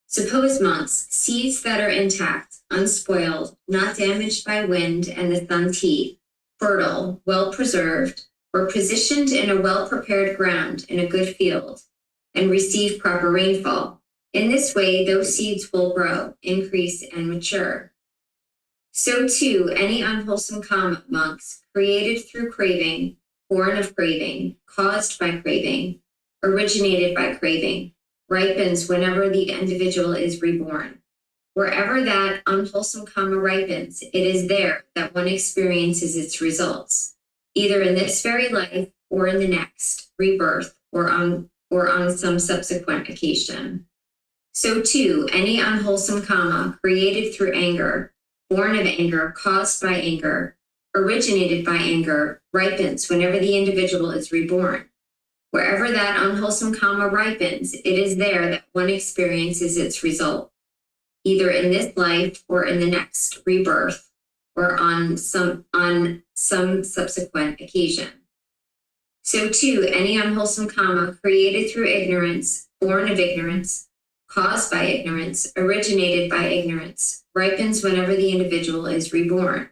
Suppose, monks, seeds that are intact, unspoiled, not damaged by wind and the sun's heat, fertile, well preserved, were positioned in a well-prepared ground in a good field, and receive proper rainfall. In this way, those seeds will grow, increase, and mature. So too, any unwholesome karma, monks, created through craving, born of craving, caused by craving, originated by craving, ripens whenever the individual is reborn. Wherever that unwholesome karma ripens, it is there that one experiences its results, either in this very life or in the next, rebirth, or on some subsequent occasion. So too, any unwholesome karma created through anger, born of anger, caused by anger, originated by anger, ripens whenever the individual is reborn. Wherever that unwholesome karma ripens, it is there that one experiences its result, either in this life or in the next, rebirth, or on some subsequent occasion. So too, any unwholesome karma created through ignorance, born of ignorance, caused by ignorance, originated by ignorance, ripens whenever the individual is reborn.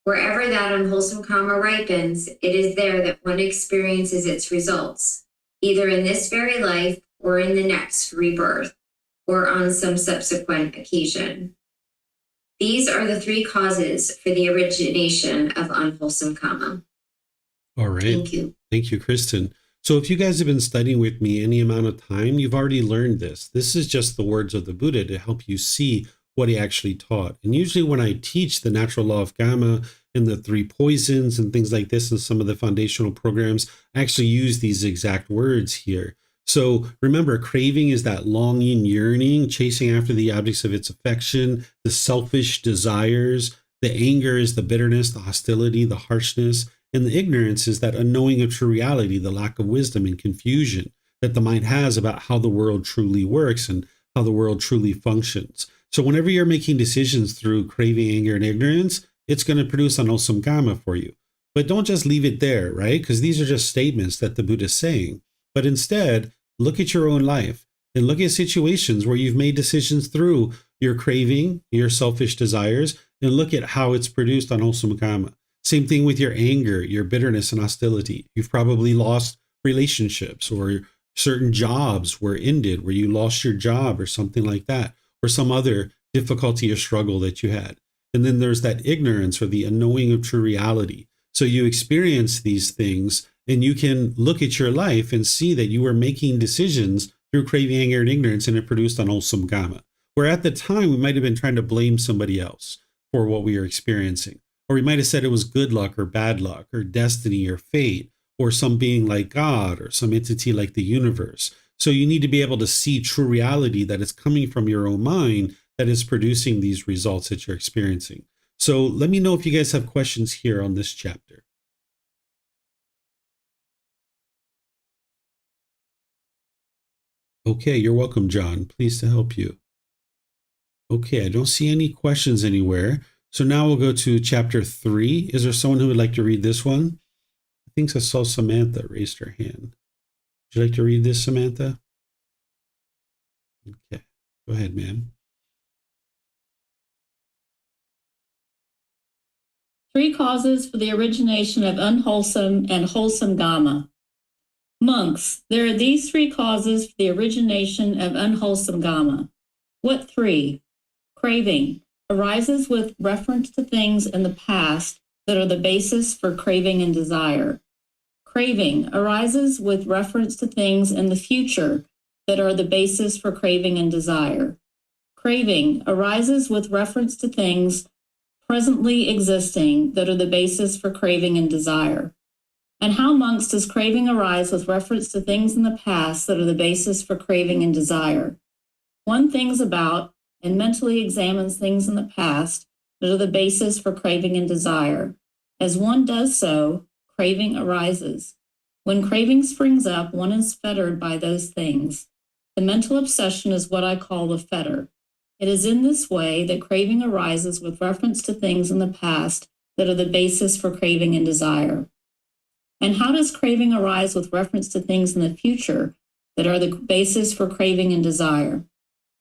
Wherever that unwholesome karma ripens, it is there that one experiences its results, either in this very life or in the next, rebirth, or on some subsequent occasion. These are the three causes for the origination of unwholesome karma. All right. Thank you. Thank you, Kristen. So if you guys have been studying with me any amount of time, you've already learned this. This is just the words of the Buddha to help you see what he actually taught. And usually when I teach the natural law of Kamma and the three poisons and things like this in some of the foundational programs, I actually use these exact words here. So remember, craving is that longing, yearning, chasing after the objects of its affection, the selfish desires. The anger is the bitterness, the hostility, the harshness. And the ignorance is that unknowing of true reality, the lack of wisdom and confusion that the mind has about how the world truly works and how the world truly functions. So whenever you're making decisions through craving, anger, and ignorance, it's going to produce unwholesome karma for you. But don't just leave it there, right? Because these are just statements that the Buddha is saying. But instead, look at your own life and look at situations where you've made decisions through your craving, your selfish desires, and look at how it's produced unwholesome karma. Same thing with your anger, your bitterness and hostility. You've probably lost relationships, or certain jobs were ended where you lost your job or something like that, or some other difficulty or struggle that you had. And then there's that ignorance or the unknowing of true reality. So you experience these things and you can look at your life and see that you were making decisions through craving, anger, and ignorance, and it produced unwholesome karma. Where at the time we might have been trying to blame somebody else for what we were experiencing. Or we might have said it was good luck or bad luck or destiny or fate or some being like God or some entity like the universe. So you need to be able to see true reality that is coming from your own mind that is producing these results that you're experiencing. So let me know if you guys have questions here on this chapter. Okay, you're welcome, John. Pleased to help you. Okay, I don't see any questions anywhere. So now we'll go to chapter 3. Is there someone who would like to read this one? I think I saw Samantha raised her hand. Would you like to read this, Samantha? Okay, go ahead, ma'am. 3 causes for the origination of unwholesome and wholesome Kamma. Monks, there are these 3 causes for the origination of unwholesome Kamma. What 3? Craving arises with reference to things in the past that are the basis for craving and desire. Craving arises with reference to things in the future that are the basis for craving and desire. Craving arises with reference to things presently existing that are the basis for craving and desire. And how, monks, does craving arise with reference to things in the past that are the basis for craving and desire? One thinks about and mentally examines things in the past that are the basis for craving and desire. As one does so, craving arises. When craving springs up, one is fettered by those things. The mental obsession is what I call the fetter. It is in this way that craving arises with reference to things in the past that are the basis for craving and desire. And how does craving arise with reference to things in the future that are the basis for craving and desire?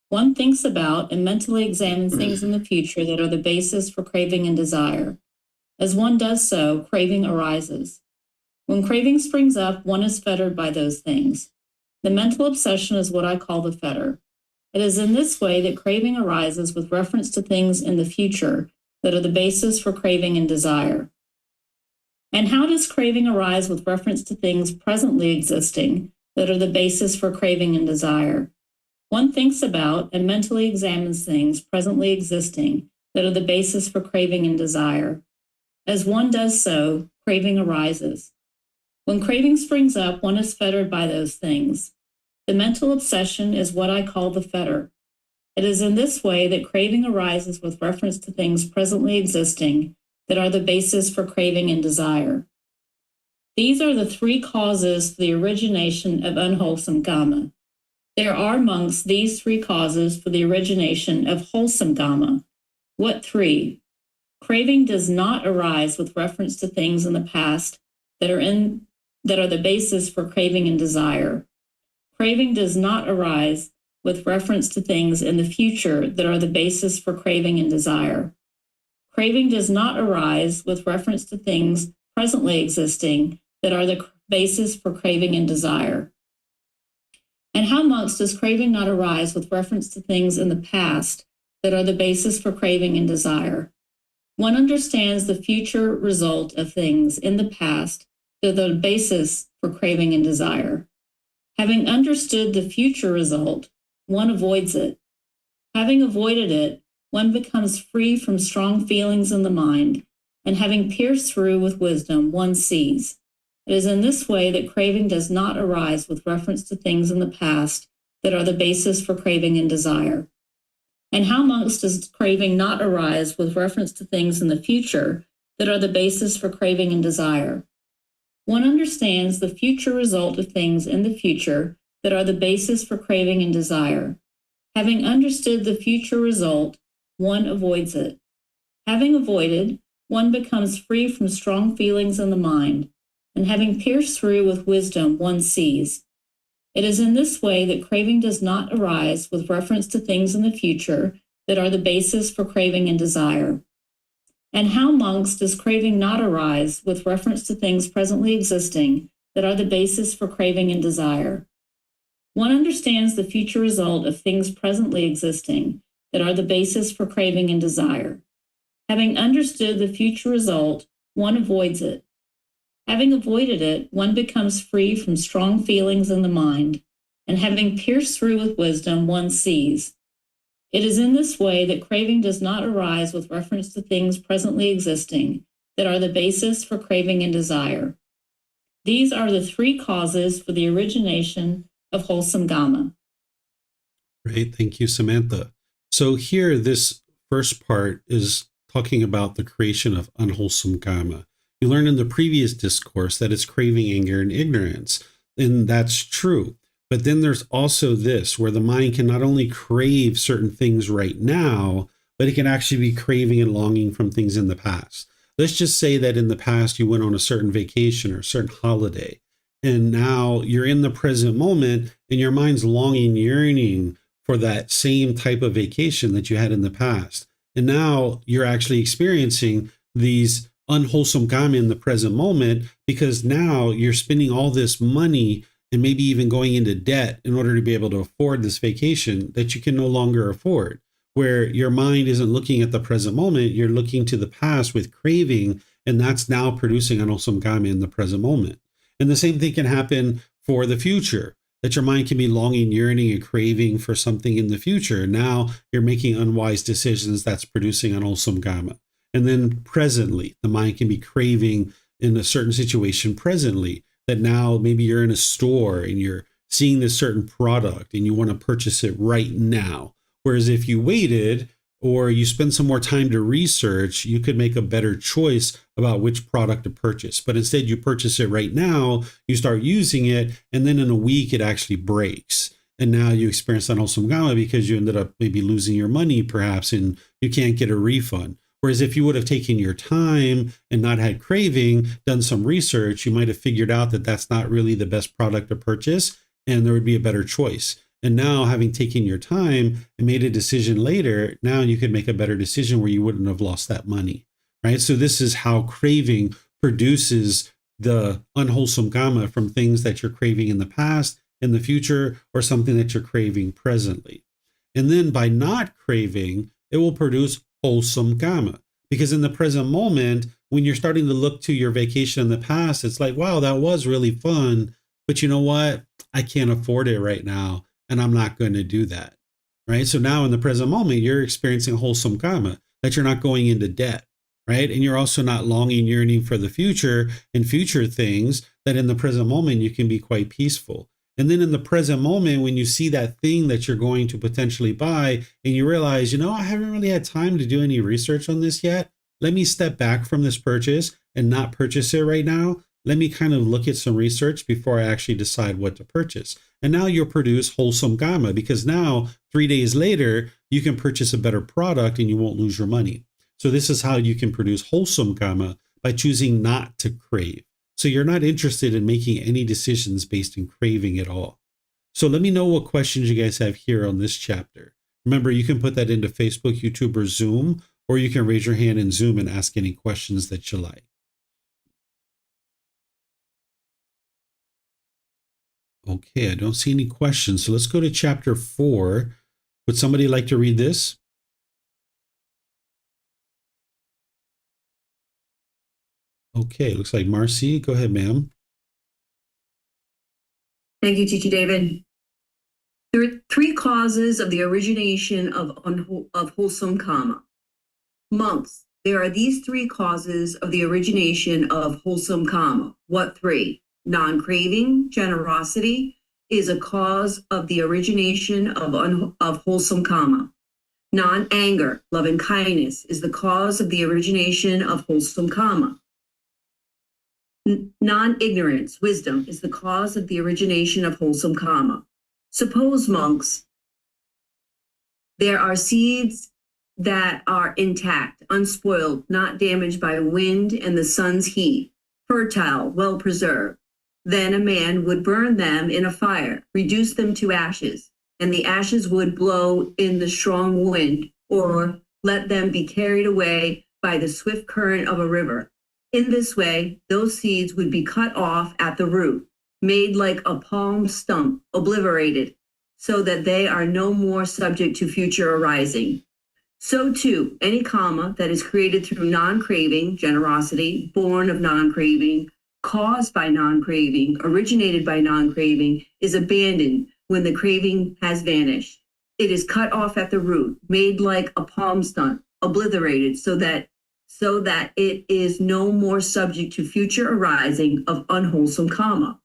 One thinks about and mentally examines things in the future that are the basis for craving and desire. As one does so, craving arises. When craving springs up, one is fettered by those things. The mental obsession is what I call the fetter. It is in this way that craving arises with reference to things in the future that are the basis for craving and desire. And how does craving arise with reference to things presently existing that are the basis for craving and desire? One thinks about and mentally examines things presently existing that are the basis for craving and desire. As one does so, craving arises. When craving springs up, one is fettered by those things. The mental obsession is what I call the fetter. It is in this way that craving arises with reference to things presently existing that are the basis for craving and desire. These are the three causes for the origination of unwholesome Kamma. There are amongst these three causes for the origination of wholesome Kamma. What three? Craving does not arise with reference to things in the past that are the basis for craving and desire. Craving does not arise with reference to things in the future that are the basis for craving and desire. Craving does not arise with reference to things presently existing that are the basis for craving and desire. And how monks does craving not arise with reference to things in the past that are the basis for craving and desire? One understands the future result of things in the past that are the basis for craving and desire. Having understood the future result, one avoids it. Having avoided it, one becomes free from strong feelings in the mind, and having pierced through with wisdom, one sees. It is in this way that craving does not arise with reference to things in the past that are the basis for craving and desire. And how monks does craving not arise with reference to things in the future that are the basis for craving and desire? One understands the future result of things in the future that are the basis for craving and desire. Having understood the future result, one avoids it. Having avoided, one becomes free from strong feelings in the mind, and having pierced through with wisdom, one sees. It is in this way that craving does not arise with reference to things in the future that are the basis for craving and desire. And how, monks, does craving not arise with reference to things presently existing that are the basis for craving and desire? One understands the future result of things presently existing that are the basis for craving and desire. Having understood the future result, one avoids it. Having avoided it, one becomes free from strong feelings in the mind, and having pierced through with wisdom, one sees. It is in this way that craving does not arise with reference to things presently existing that are the basis for craving and desire. These are the three causes for the origination of wholesome Kamma. Great. Thank you, Samantha. So here, this first part is talking about the creation of unwholesome Kamma. You learned in the previous discourse that it's craving, anger, and ignorance, and that's true. But then there's also this, where the mind can not only crave certain things right now, but it can actually be craving and longing from things in the past. Let's just say that in the past you went on a certain vacation or a certain holiday, and now you're in the present moment and your mind's longing, yearning for that same type of vacation that you had in the past. And now you're actually experiencing these unwholesome Kamma in the present moment, because now you're spending all this money and maybe even going into debt in order to be able to afford this vacation that you can no longer afford, where your mind isn't looking at the present moment, you're looking to the past with craving, and that's now producing unwholesome Kamma in the present moment. And the same thing can happen for the future, that your mind can be longing, yearning, and craving for something in the future. Now you're making unwise decisions that's producing unwholesome Kamma. And then presently, the mind can be craving in a certain situation presently, that now maybe you're in a store and you're seeing this certain product and you want to purchase it right now. Whereas if you waited or you spend some more time to research, you could make a better choice about which product to purchase. But instead, you purchase it right now, you start using it, and then in a week, it actually breaks. And now you experience unwholesome karma because you ended up maybe losing your money, perhaps, and you can't get a refund. Whereas if you would have taken your time and not had craving, done some research, you might have figured out that that's not really the best product to purchase, and there would be a better choice. And now, having taken your time and made a decision later, now you could make a better decision where you wouldn't have lost that money, right? So this is how craving produces the unwholesome karma from things that you're craving in the past, in the future, or something that you're craving presently. And then by not craving, it will produce wholesome karma. Because in the present moment, when you're starting to look to your vacation in the past, it's like, wow, that was really fun. But you know what? I can't afford it right now, and I'm not going to do that, right? So now in the present moment, you're experiencing wholesome karma, that you're not going into debt, right? And you're also not longing, yearning for the future and future things, that in the present moment, you can be quite peaceful. And then in the present moment, when you see that thing that you're going to potentially buy and you realize, you know, I haven't really had time to do any research on this yet. Let me step back from this purchase and not purchase it right now. Let me kind of look at some research before I actually decide what to purchase. And now you'll produce wholesome karma, because now 3 days later, you can purchase a better product and you won't lose your money. So this is how you can produce wholesome karma, by choosing not to crave. So you're not interested in making any decisions based in craving at all. So let me know what questions you guys have here on this chapter. Remember, you can put that into Facebook, YouTube, or Zoom, or you can raise your hand in Zoom and ask any questions that you like. Okay, I don't see any questions. So let's go to chapter 4. Would somebody like to read this? Okay, looks like Marcy. Go ahead, ma'am. Thank you, Teacher David. There are 3 causes of the origination of wholesome karma. Monks, there are these 3 causes of the origination of wholesome karma. What 3? Non-craving, generosity, is a cause of the origination of wholesome karma. Non-anger, loving kindness, is the cause of the origination of wholesome karma. Non-ignorance, wisdom, is the cause of the origination of wholesome karma. Suppose, monks, there are seeds that are intact, unspoiled, not damaged by wind and the sun's heat, fertile, well preserved. Then a man would burn them in a fire, reduce them to ashes, and the ashes would blow in the strong wind, or let them be carried away by the swift current of a river. In this way, those seeds would be cut off at the root, made like a palm stump, obliterated, so that they are no more subject to future arising. So too, any karma that is created through non-craving, generosity, born of non-craving, caused by non-craving, originated by non-craving, is abandoned when the craving has vanished. It is cut off at the root, made like a palm stump, obliterated, so that it is no more subject to future arising of unwholesome karma.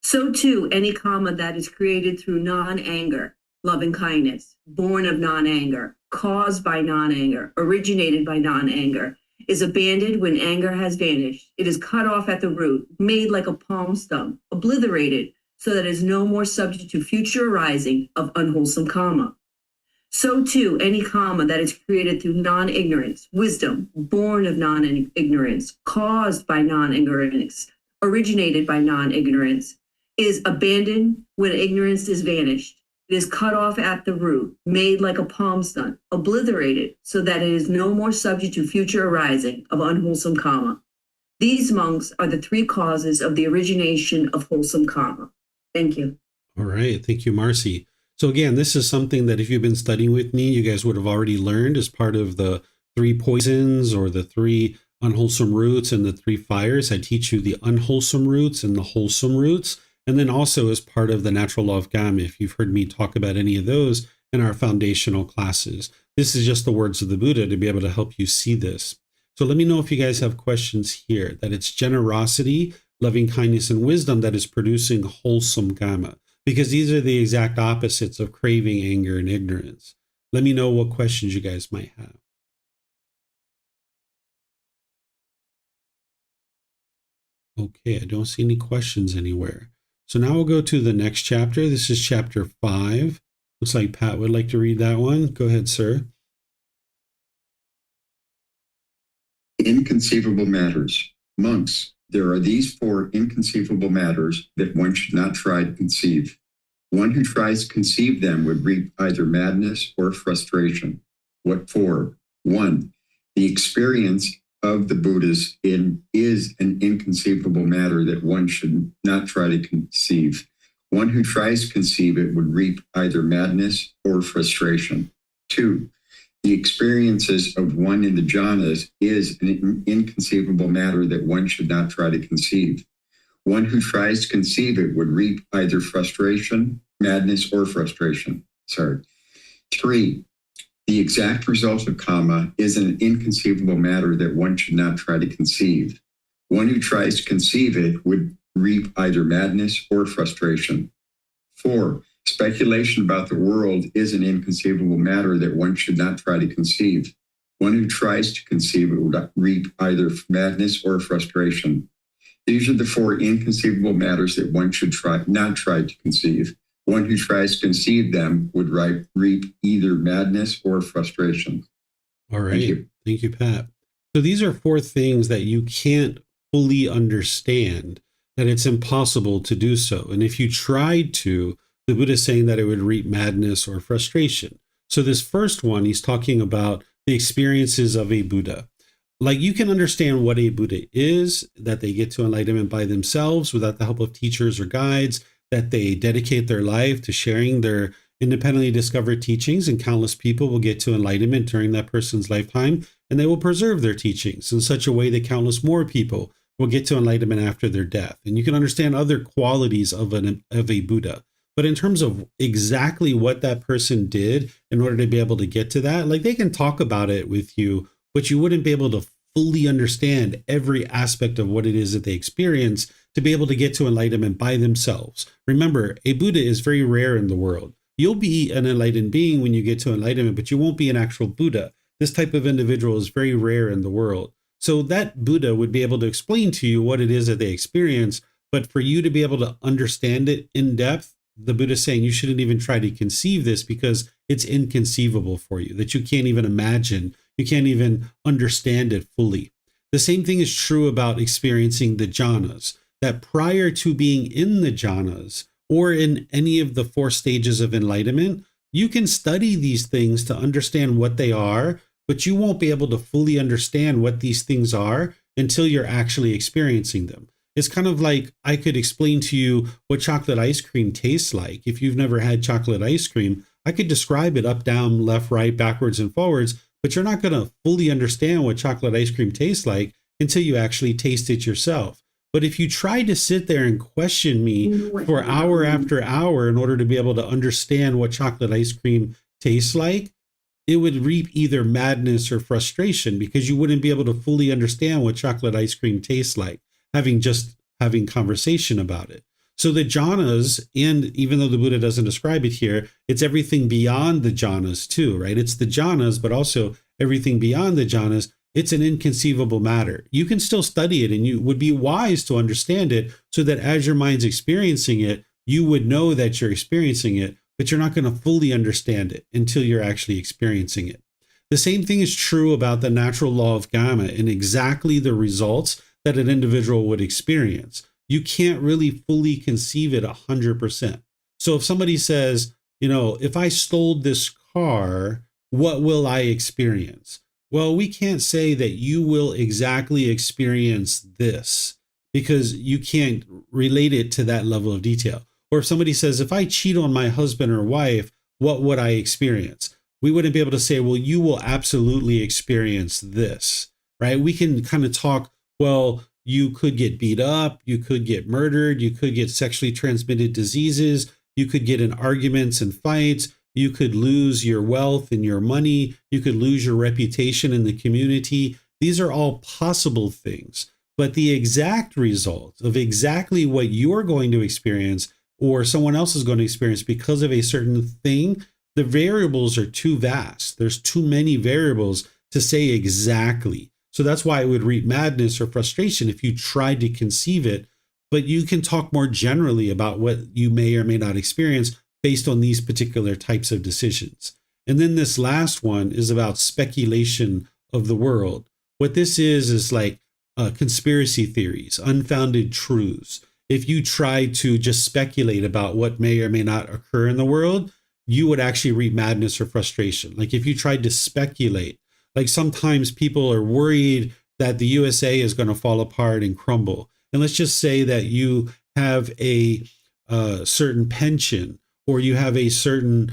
So too, any karma that is created through non-anger, loving kindness, born of non-anger, caused by non-anger, originated by non-anger, is abandoned when anger has vanished. It is cut off at the root, made like a palm stump, obliterated, so that it is no more subject to future arising of unwholesome karma. So too, any karma that is created through non-ignorance, wisdom, born of non-ignorance, caused by non-ignorance, originated by non-ignorance, is abandoned when ignorance is vanished. It is cut off at the root, made like a palm stump, obliterated, so that it is no more subject to future arising of unwholesome karma. These, monks, are the 3 causes of the origination of wholesome karma. Thank you. All right. Thank you, Marcy. So again, this is something that if you've been studying with me, you guys would have already learned as part of the 3 poisons, or the 3 unwholesome roots and the 3 fires. I teach you the unwholesome roots and the wholesome roots. And then also as part of the natural law of Kamma, if you've heard me talk about any of those in our foundational classes. This is just the words of the Buddha to be able to help you see this. So let me know if you guys have questions here, that it's generosity, loving kindness, and wisdom that is producing wholesome karma. Because these are the exact opposites of craving, anger, and ignorance. Let me know what questions you guys might have. Okay, I don't see any questions anywhere. So now we'll go to the next chapter. This is chapter 5. Looks like Pat would like to read that one. Go ahead, sir. Inconceivable matters. Monks, there are these 4 inconceivable matters that one should not try to conceive. One who tries to conceive them would reap either madness or frustration. What for? 1. The experience of the Buddhas is an inconceivable matter that one should not try to conceive. One who tries to conceive it would reap either madness or frustration. 2. The experiences of one in the jhanas is an inconceivable matter that one should not try to conceive. One who tries to conceive it would reap either frustration, madness, or frustration. 3. The exact result of Kamma is an inconceivable matter that one should not try to conceive. One who tries to conceive it would reap either madness or frustration. 4. Speculation about the world is an inconceivable matter that one should not try to conceive. One who tries to conceive it would reap either madness or frustration. These are the 4 inconceivable matters that one should not try to conceive. One who tries to conceive them would reap either madness or frustration. All right. Thank you, Pat. So these are 4 things that you can't fully understand, that it's impossible to do so. And if you tried to, the Buddha is saying that it would reap madness or frustration. So this first one, he's talking about the experiences of a Buddha. Like, you can understand what a Buddha is, that they get to enlightenment by themselves without the help of teachers or guides, that they dedicate their life to sharing their independently discovered teachings, and countless people will get to enlightenment during that person's lifetime, and they will preserve their teachings in such a way that countless more people will get to enlightenment after their death. And you can understand other qualities of a Buddha. But in terms of exactly what that person did in order to be able to get to that, like, they can talk about it with you, but you wouldn't be able to fully understand every aspect of what it is that they experience to be able to get to enlightenment by themselves. Remember, a Buddha is very rare in the world. You'll be an enlightened being when you get to enlightenment, but you won't be an actual Buddha. This type of individual is very rare in the world. So that Buddha would be able to explain to you what it is that they experience, but for you to be able to understand it in depth, the Buddha is saying you shouldn't even try to conceive this because it's inconceivable for you, that you can't even imagine, you can't even understand it fully. The same thing is true about experiencing the jhanas, that prior to being in the jhanas or in any of the 4 stages of enlightenment, you can study these things to understand what they are, but you won't be able to fully understand what these things are until you're actually experiencing them. It's kind of like I could explain to you what chocolate ice cream tastes like. If you've never had chocolate ice cream, I could describe it up, down, left, right, backwards, and forwards, but you're not going to fully understand what chocolate ice cream tastes like until you actually taste it yourself. But if you try to sit there and question me for hour after hour in order to be able to understand what chocolate ice cream tastes like, it would reap either madness or frustration because you wouldn't be able to fully understand what chocolate ice cream tastes like, having conversation about it. So the jhanas, and even though the Buddha doesn't describe it here, it's everything beyond the jhanas too, right? It's the jhanas, but also everything beyond the jhanas. It's an inconceivable matter. You can still study it, and you would be wise to understand it so that as your mind's experiencing it, you would know that you're experiencing it, but you're not going to fully understand it until you're actually experiencing it. The same thing is true about the natural law of Kamma and exactly the results that an individual would experience. You can't really fully conceive it 100%. So if somebody says, if I stole this car, what will I experience? Well, we can't say that you will exactly experience this because you can't relate it to that level of detail. Or if somebody says, if I cheat on my husband or wife, what would I experience? We wouldn't be able to say, well, you will absolutely experience this, right? We can kind of talk, well, you could get beat up, you could get murdered, you could get sexually transmitted diseases, you could get in arguments and fights, you could lose your wealth and your money, you could lose your reputation in the community. These are all possible things. But the exact result of exactly what you're going to experience or someone else is going to experience because of a certain thing, the variables are too vast. There's too many variables to say exactly. So that's why it would reap madness or frustration if you tried to conceive it. But you can talk more generally about what you may or may not experience based on these particular types of decisions. And then this last one is about speculation of the world. What this is like conspiracy theories, unfounded truths. If you try to just speculate about what may or may not occur in the world, you would actually reap madness or frustration. Like if you tried to speculate, like sometimes people are worried that the USA is going to fall apart and crumble. And let's just say that you have a certain pension, or you have a certain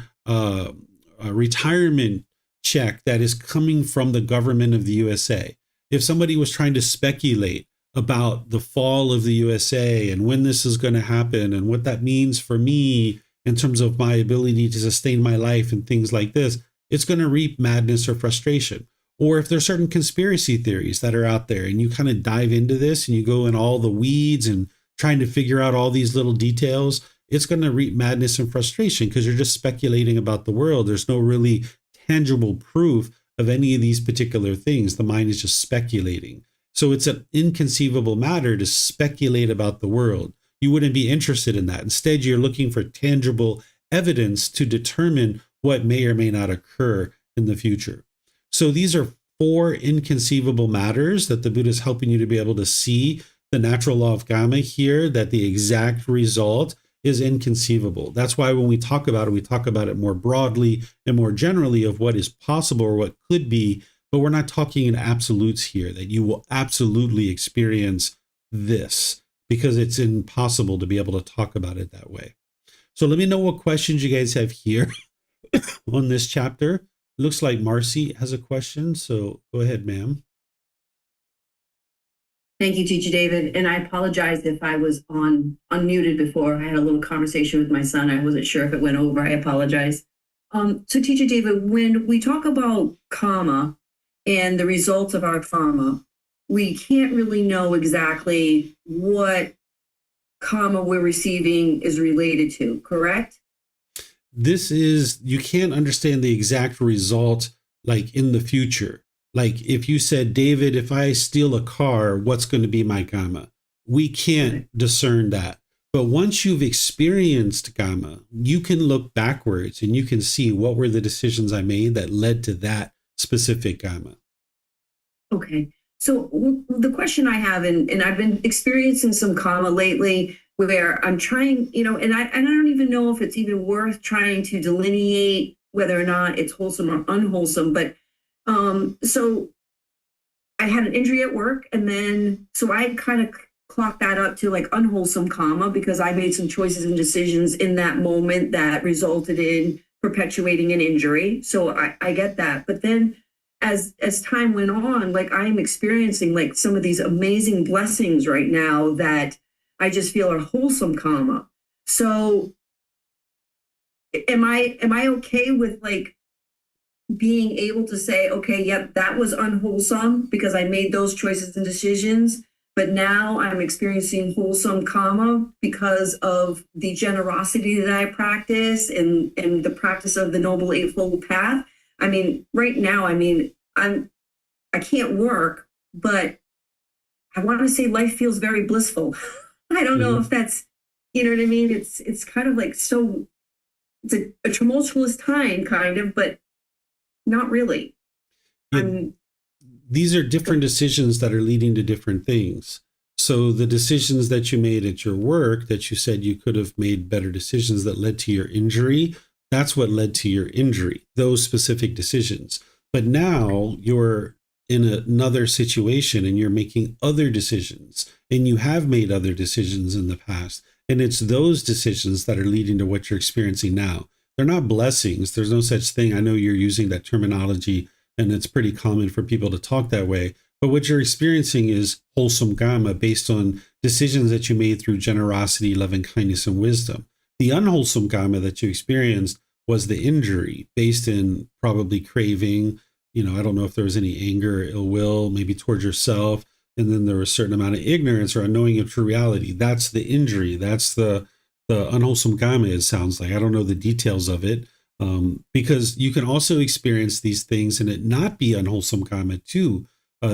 retirement check that is coming from the government of the USA. If somebody was trying to speculate about the fall of the USA and when this is going to happen and what that means for me in terms of my ability to sustain my life and things like this, it's going to reap madness or frustration. Or if there's certain conspiracy theories that are out there and you kind of dive into this and you go in all the weeds and trying to figure out all these little details, it's going to reap madness and frustration because you're just speculating about the world. There's no really tangible proof of any of these particular things. The mind is just speculating. So it's an inconceivable matter to speculate about the world. You wouldn't be interested in that. Instead, you're looking for tangible evidence to determine what may or may not occur in the future. So these are 4 inconceivable matters that the Buddha is helping you to be able to see the natural law of Kamma here, that the exact result is inconceivable. That's why when we talk about it, we talk about it more broadly and more generally of what is possible or what could be, but we're not talking in absolutes here, that you will absolutely experience this, because it's impossible to be able to talk about it that way. So let me know what questions you guys have here on this chapter. Looks like Marcy has a question, so go ahead, ma'am. Thank you, Teacher David. And I apologize if I was unmuted before. I had a little conversation with my son. I wasn't sure if it went over. I apologize. So Teacher David, when we talk about karma and the results of our karma, we can't really know exactly what karma we're receiving is related to, correct? This is, you can't understand the exact result like in the future. Like if you said, David, if I steal a car, what's going to be my Kamma? We can't discern that. But once you've experienced Kamma, you can look backwards and you can see what were the decisions I made that led to that specific Kamma. Okay. So the question I have, and I've been experiencing some karma lately where I'm trying, and I don't even know if it's even worth trying to delineate whether or not it's wholesome or unwholesome. But so I had an injury at work, and then so I kind of clocked that up to like unwholesome karma because I made some choices and decisions in that moment that resulted in perpetuating an injury. So I get that. But then as time went on, like I'm experiencing like some of these amazing blessings right now that I just feel are wholesome karma. So am I okay with like being able to say, okay, yep, that was unwholesome because I made those choices and decisions, but now I'm experiencing wholesome karma because of the generosity that I practice and the practice of the Noble Eightfold Path? I mean, right now, I can't work, but I want to say life feels very blissful. I don't know if that's, you know what I mean? It's kind of like, so it's a tumultuous time kind of, but not really. These are different decisions that are leading to different things. So the decisions that you made at your work that you said you could have made better decisions that led to your injury, that's what led to your injury, those specific decisions. But now you're in another situation and you're making other decisions, and you have made other decisions in the past. And it's those decisions that are leading to what you're experiencing now. They're not blessings. There's no such thing. I know you're using that terminology, and it's pretty common for people to talk that way. But what you're experiencing is wholesome Kamma based on decisions that you made through generosity, loving kindness, and wisdom. The unwholesome Kamma that you experienced was the injury based in probably craving. I don't know if there was any anger or ill will, maybe towards yourself. And then there was a certain amount of ignorance or unknowing of true reality. That's the injury. That's the unwholesome Kamma, it sounds like. I don't know the details of it. Because you can also experience these things and it not be unwholesome karma too,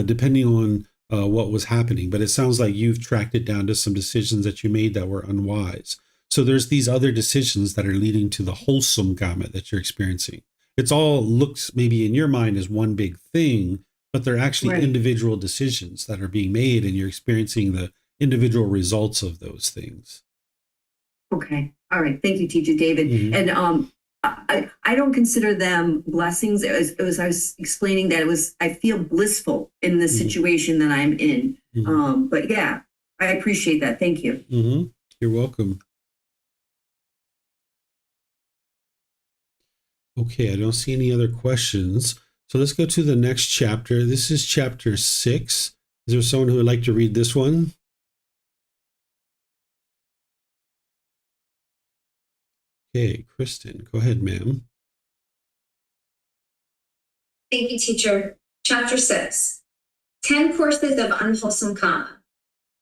depending on what was happening. But it sounds like you've tracked it down to some decisions that you made that were unwise. So there's these other decisions that are leading to the wholesome karma that you're experiencing. It's all looks maybe in your mind as one big thing, but they're actually Right. individual decisions that are being made, and you're experiencing the individual results of those things. Okay. All right. Thank you, Teacher David. Mhm. And I don't consider them blessings. I was explaining that I feel blissful in the Mhm. situation that I'm in. Mhm. But yeah, I appreciate that. Thank you. You're welcome. Okay, I don't see any other questions. So let's go to the next chapter. This is chapter 6. Is there someone who would like to read this one? Okay, Kristen, go ahead, ma'am. Thank you, teacher. Chapter 6, 10 courses of unwholesome karma.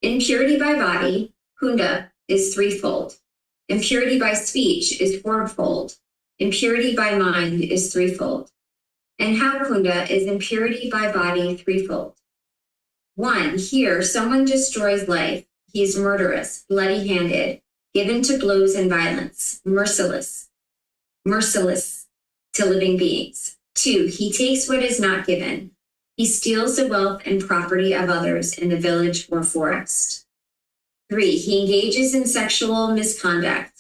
Impurity by body, kunda, is threefold. Impurity by speech is fourfold. Impurity by mind is threefold. And how kunda is impurity by body threefold. 1, here, someone destroys life. He is murderous, bloody-handed, given to blows and violence, merciless to living beings. 2, he takes what is not given. He steals the wealth and property of others in the village or forest. 3, he engages in sexual misconduct.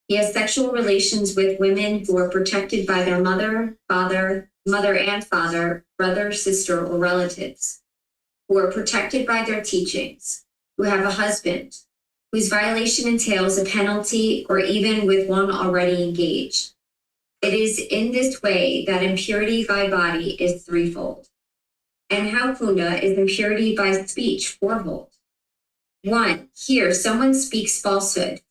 He has sexual relations with women who are protected by their mother and father, brother, sister, or relatives, who are protected by their teachings, who have a husband, whose violation entails a penalty, or even with one already engaged. It is in this way that impurity by body is threefold. And how kunda is impurity by speech fourfold. 1, here someone speaks falsehood.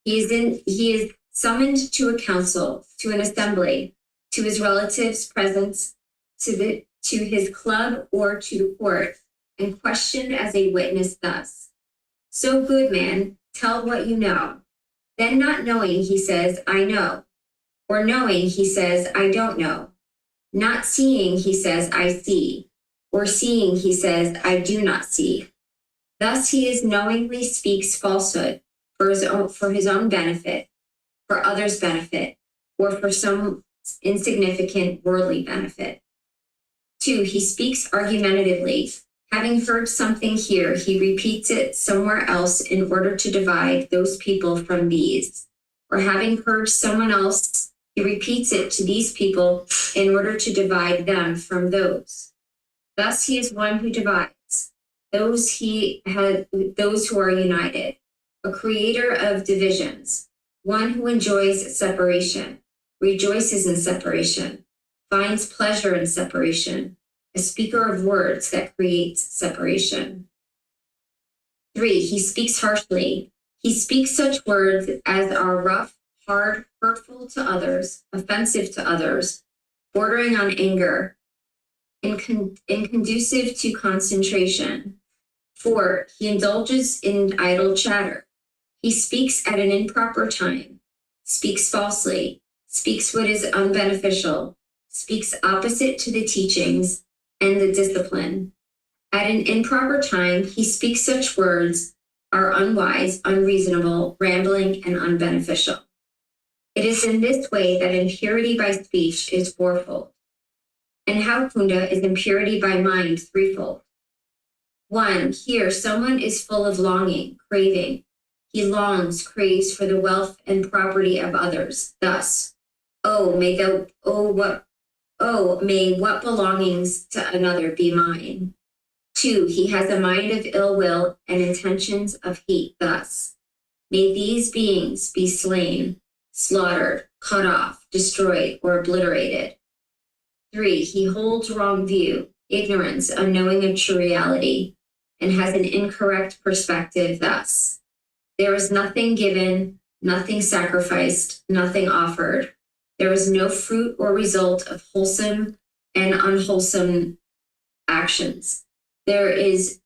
He is summoned to a council, to an assembly, to his relatives' presence, to his club or to the court, and questioned as a witness thus. So, good man, tell what you know. Then, not knowing, he says, I know. Or knowing, he says, I don't know. Not seeing, he says, I see. Or seeing, he says, I do not see. Thus he is knowingly speaks falsehood for his own benefit, for others' benefit, or for some insignificant worldly benefit. 2, he speaks argumentatively. Having heard something here, he repeats it somewhere else in order to divide those people from these. Or having heard someone else, he repeats it to these people in order to divide them from those. Thus he is one who divides those who are united, a creator of divisions, one who enjoys separation, rejoices in separation, finds pleasure in separation, a speaker of words that creates separation. 3, he speaks harshly. He speaks such words as are rough, hard, hurtful to others, offensive to others, bordering on anger, inconducive to concentration. 4, he indulges in idle chatter. He speaks at an improper time, speaks falsely, speaks what is unbeneficial, speaks opposite to the teachings and the discipline. At an improper time, he speaks such words are unwise, unreasonable, rambling, and unbeneficial. It is in this way that impurity by speech is fourfold. And how kunda is impurity by mind threefold. 1, here someone is full of longing, craving. He longs, craves for the wealth and property of others. Thus, may what belongings to another be mine. 2, he has a mind of ill will and intentions of hate. Thus, may these beings be slain, slaughtered, cut off, destroyed, or obliterated. 3, he holds wrong view, ignorance, unknowing of true reality, and has an incorrect perspective. Thus, there is nothing given, nothing sacrificed, nothing offered. There is no fruit or result of wholesome and unwholesome actions. There is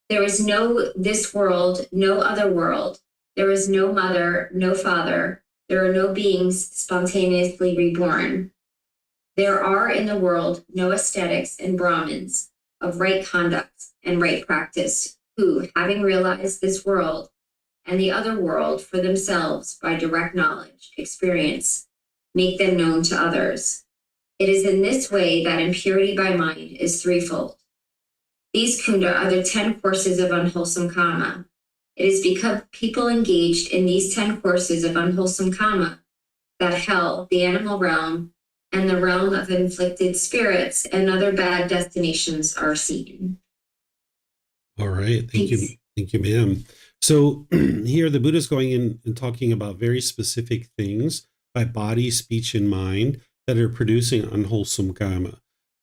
no this world, no other world. There is no mother, no father, There are no beings spontaneously reborn. There are in the world no ascetics and Brahmins of right conduct and right practice who, having realized this world and the other world for themselves by direct knowledge, experience, make them known to others. It is in this way that impurity by mind is threefold. These kunda are the 10 courses of unwholesome karma. It is because people engaged in these 10 courses of unwholesome karma that hell, the animal realm, and the realm of inflicted spirits and other bad destinations are seen. All right. Thank you. Thanks. Thank you, ma'am. So here the Buddha is going in and talking about very specific things by body, speech, and mind that are producing unwholesome karma.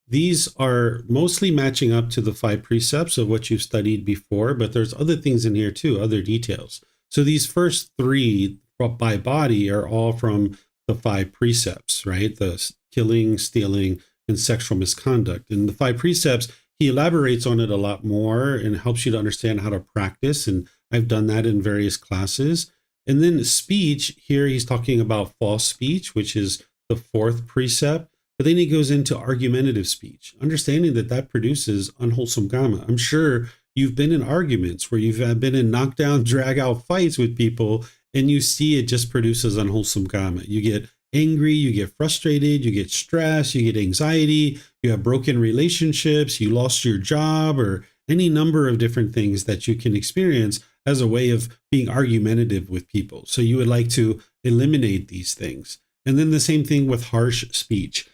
These are mostly matching up to the 5 precepts of what you've studied before, but there's other things in here too, other details. So these first 3 by body are all from the 5 precepts, right? The killing, stealing, and sexual misconduct. And the 5 precepts, he elaborates on it a lot more and helps you to understand how to practice. And I've done that in various classes. And then speech, here he's talking about false speech, which is the 4th precept. But then he goes into argumentative speech, understanding that that produces unwholesome karma. I'm sure you've been in arguments where you've been in knockdown, drag out fights with people, and you see it just produces unwholesome karma. You get angry, you get frustrated, you get stressed, you get anxiety, you have broken relationships, you lost your job, or any number of different things that you can experience as a way of being argumentative with people. So you would like to eliminate these things. And then the same thing with harsh speech.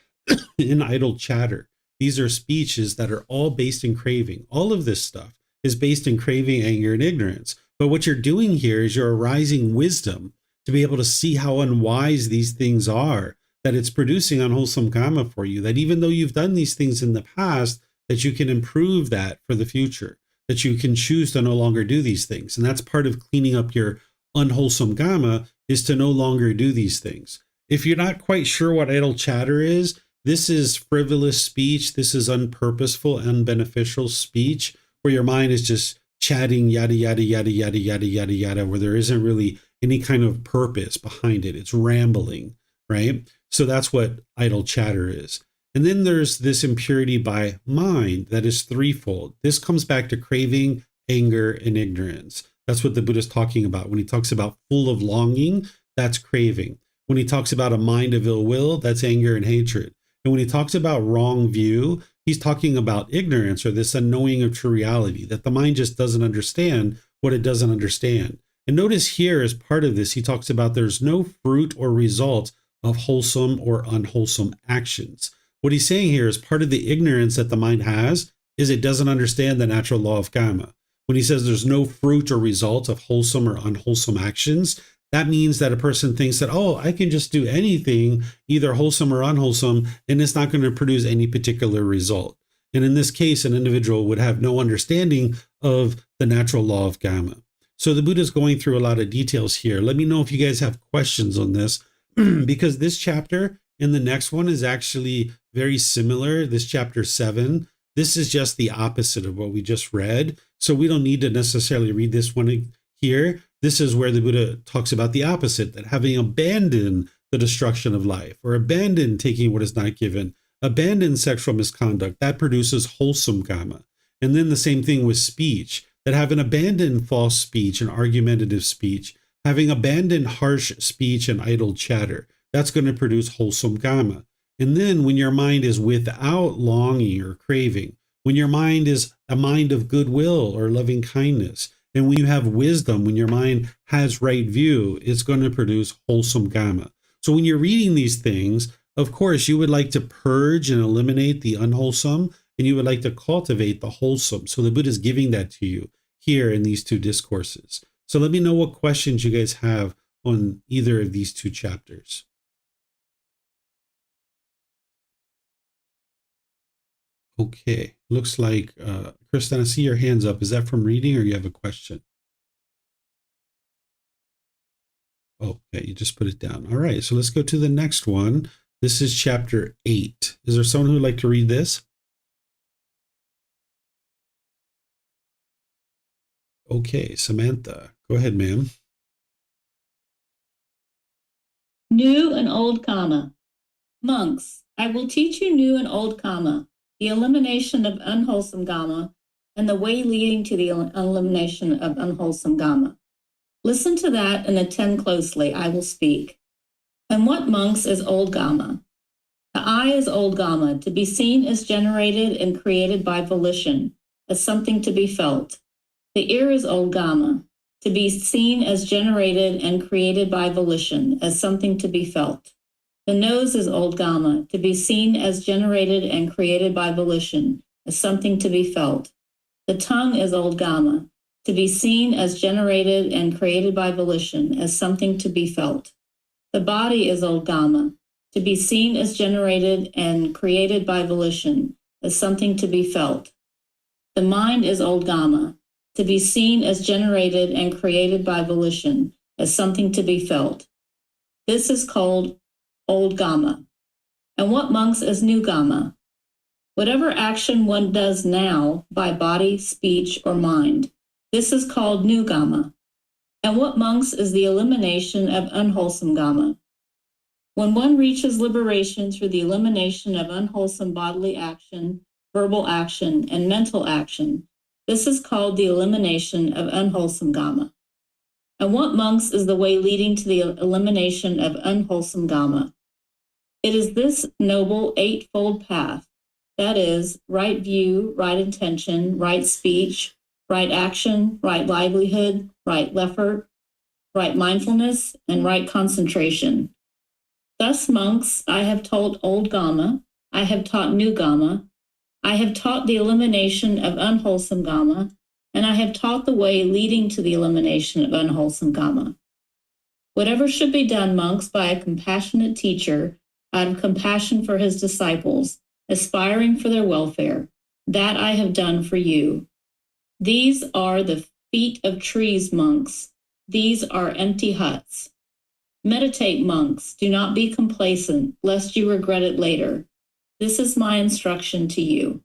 In idle chatter. These are speeches that are all based in craving. All of this stuff is based in craving, anger, and ignorance. But what you're doing here is you're arising wisdom to be able to see how unwise these things are, that it's producing unwholesome karma for you, that even though you've done these things in the past, that you can improve that for the future, that you can choose to no longer do these things. And that's part of cleaning up your unwholesome karma, is to no longer do these things. If you're not quite sure what idle chatter is, this is frivolous speech. This is unpurposeful, unbeneficial speech where your mind is just chatting yada, yada, yada, yada, yada, yada, yada, where there isn't really any kind of purpose behind it. It's rambling, right? So that's what idle chatter is. And then there's this impurity by mind that is threefold. This comes back to craving, anger, and ignorance. That's what the Buddha is talking about. When he talks about full of longing, that's craving. When he talks about a mind of ill will, that's anger and hatred. And when he talks about wrong view, he's talking about ignorance, or this unknowing of true reality, that the mind just doesn't understand what it doesn't understand. And notice here, as part of this, he talks about there's no fruit or result of wholesome or unwholesome actions. What he's saying here is part of the ignorance that the mind has is it doesn't understand the natural law of karma. When he says there's no fruit or result of wholesome or unwholesome actions, that means that a person thinks that, oh, I can just do anything, either wholesome or unwholesome, and it's not going to produce any particular result. And in this case, an individual would have no understanding of the natural law of karma. So the Buddha is going through a lot of details here. Let me know if you guys have questions on this, because this chapter and the next one is actually very similar. This chapter 7, this is just the opposite of what we just read. So we don't need to necessarily read this one here. This is where the Buddha talks about the opposite, that having abandoned the destruction of life, or abandoned taking what is not given, abandoned sexual misconduct, that produces wholesome karma. And then the same thing with speech, that having abandoned false speech and argumentative speech, having abandoned harsh speech and idle chatter, that's going to produce wholesome karma. And then when your mind is without longing or craving, when your mind is a mind of goodwill or loving kindness, and when you have wisdom, when your mind has right view, it's going to produce wholesome karma. So when you're reading these things, of course, you would like to purge and eliminate the unwholesome, and you would like to cultivate the wholesome. So the Buddha is giving that to you here in these 2 discourses. So let me know what questions you guys have on either of these 2 chapters. Okay, looks like, Kristen, I see your hands up. Is that from reading or you have a question? Okay, you just put it down. All right, so let's go to the next one. This is chapter 8. Is there someone who would like to read this? Okay, Samantha, go ahead, ma'am. New and old Kamma. Monks, I will teach you new and old Kamma, the elimination of unwholesome Kamma, and the way leading to the elimination of unwholesome Kamma. Listen to that and attend closely. I will speak. And what, monks, is old Kamma? The eye is old Kamma, to be seen as generated and created by volition, as something to be felt. The ear is old Kamma, to be seen as generated and created by volition, as something to be felt. The nose is old Kamma, to be seen as generated and created by volition, as something to be felt. The tongue is old Kamma, to be seen as generated and created by volition, as something to be felt. The body is old Kamma, to be seen as generated and created by volition, as something to be felt. The mind is old Kamma, to be seen as generated and created by volition, as something to be felt. This is called old Kamma. And what, monks, is new Kamma? Whatever action one does now by body, speech, or mind, this is called new Kamma. And what, monks, is the elimination of unwholesome Kamma? When one reaches liberation through the elimination of unwholesome bodily action, verbal action, and mental action, this is called the elimination of unwholesome Kamma. And what, monks, is the way leading to the elimination of unwholesome Kamma? It is this noble eightfold path, that is, right view, right intention, right speech, right action, right livelihood, right effort, right mindfulness, and right concentration. Thus, monks, I have taught old Kamma, I have taught new Kamma, I have taught the elimination of unwholesome Kamma, and I have taught the way leading to the elimination of unwholesome Kamma. Whatever should be done, monks, by a compassionate teacher, out of compassion for his disciples, aspiring for their welfare, that I have done for you. These are the feet of trees, monks. These are empty huts. Meditate, monks. Do not be complacent, lest you regret it later. This is my instruction to you.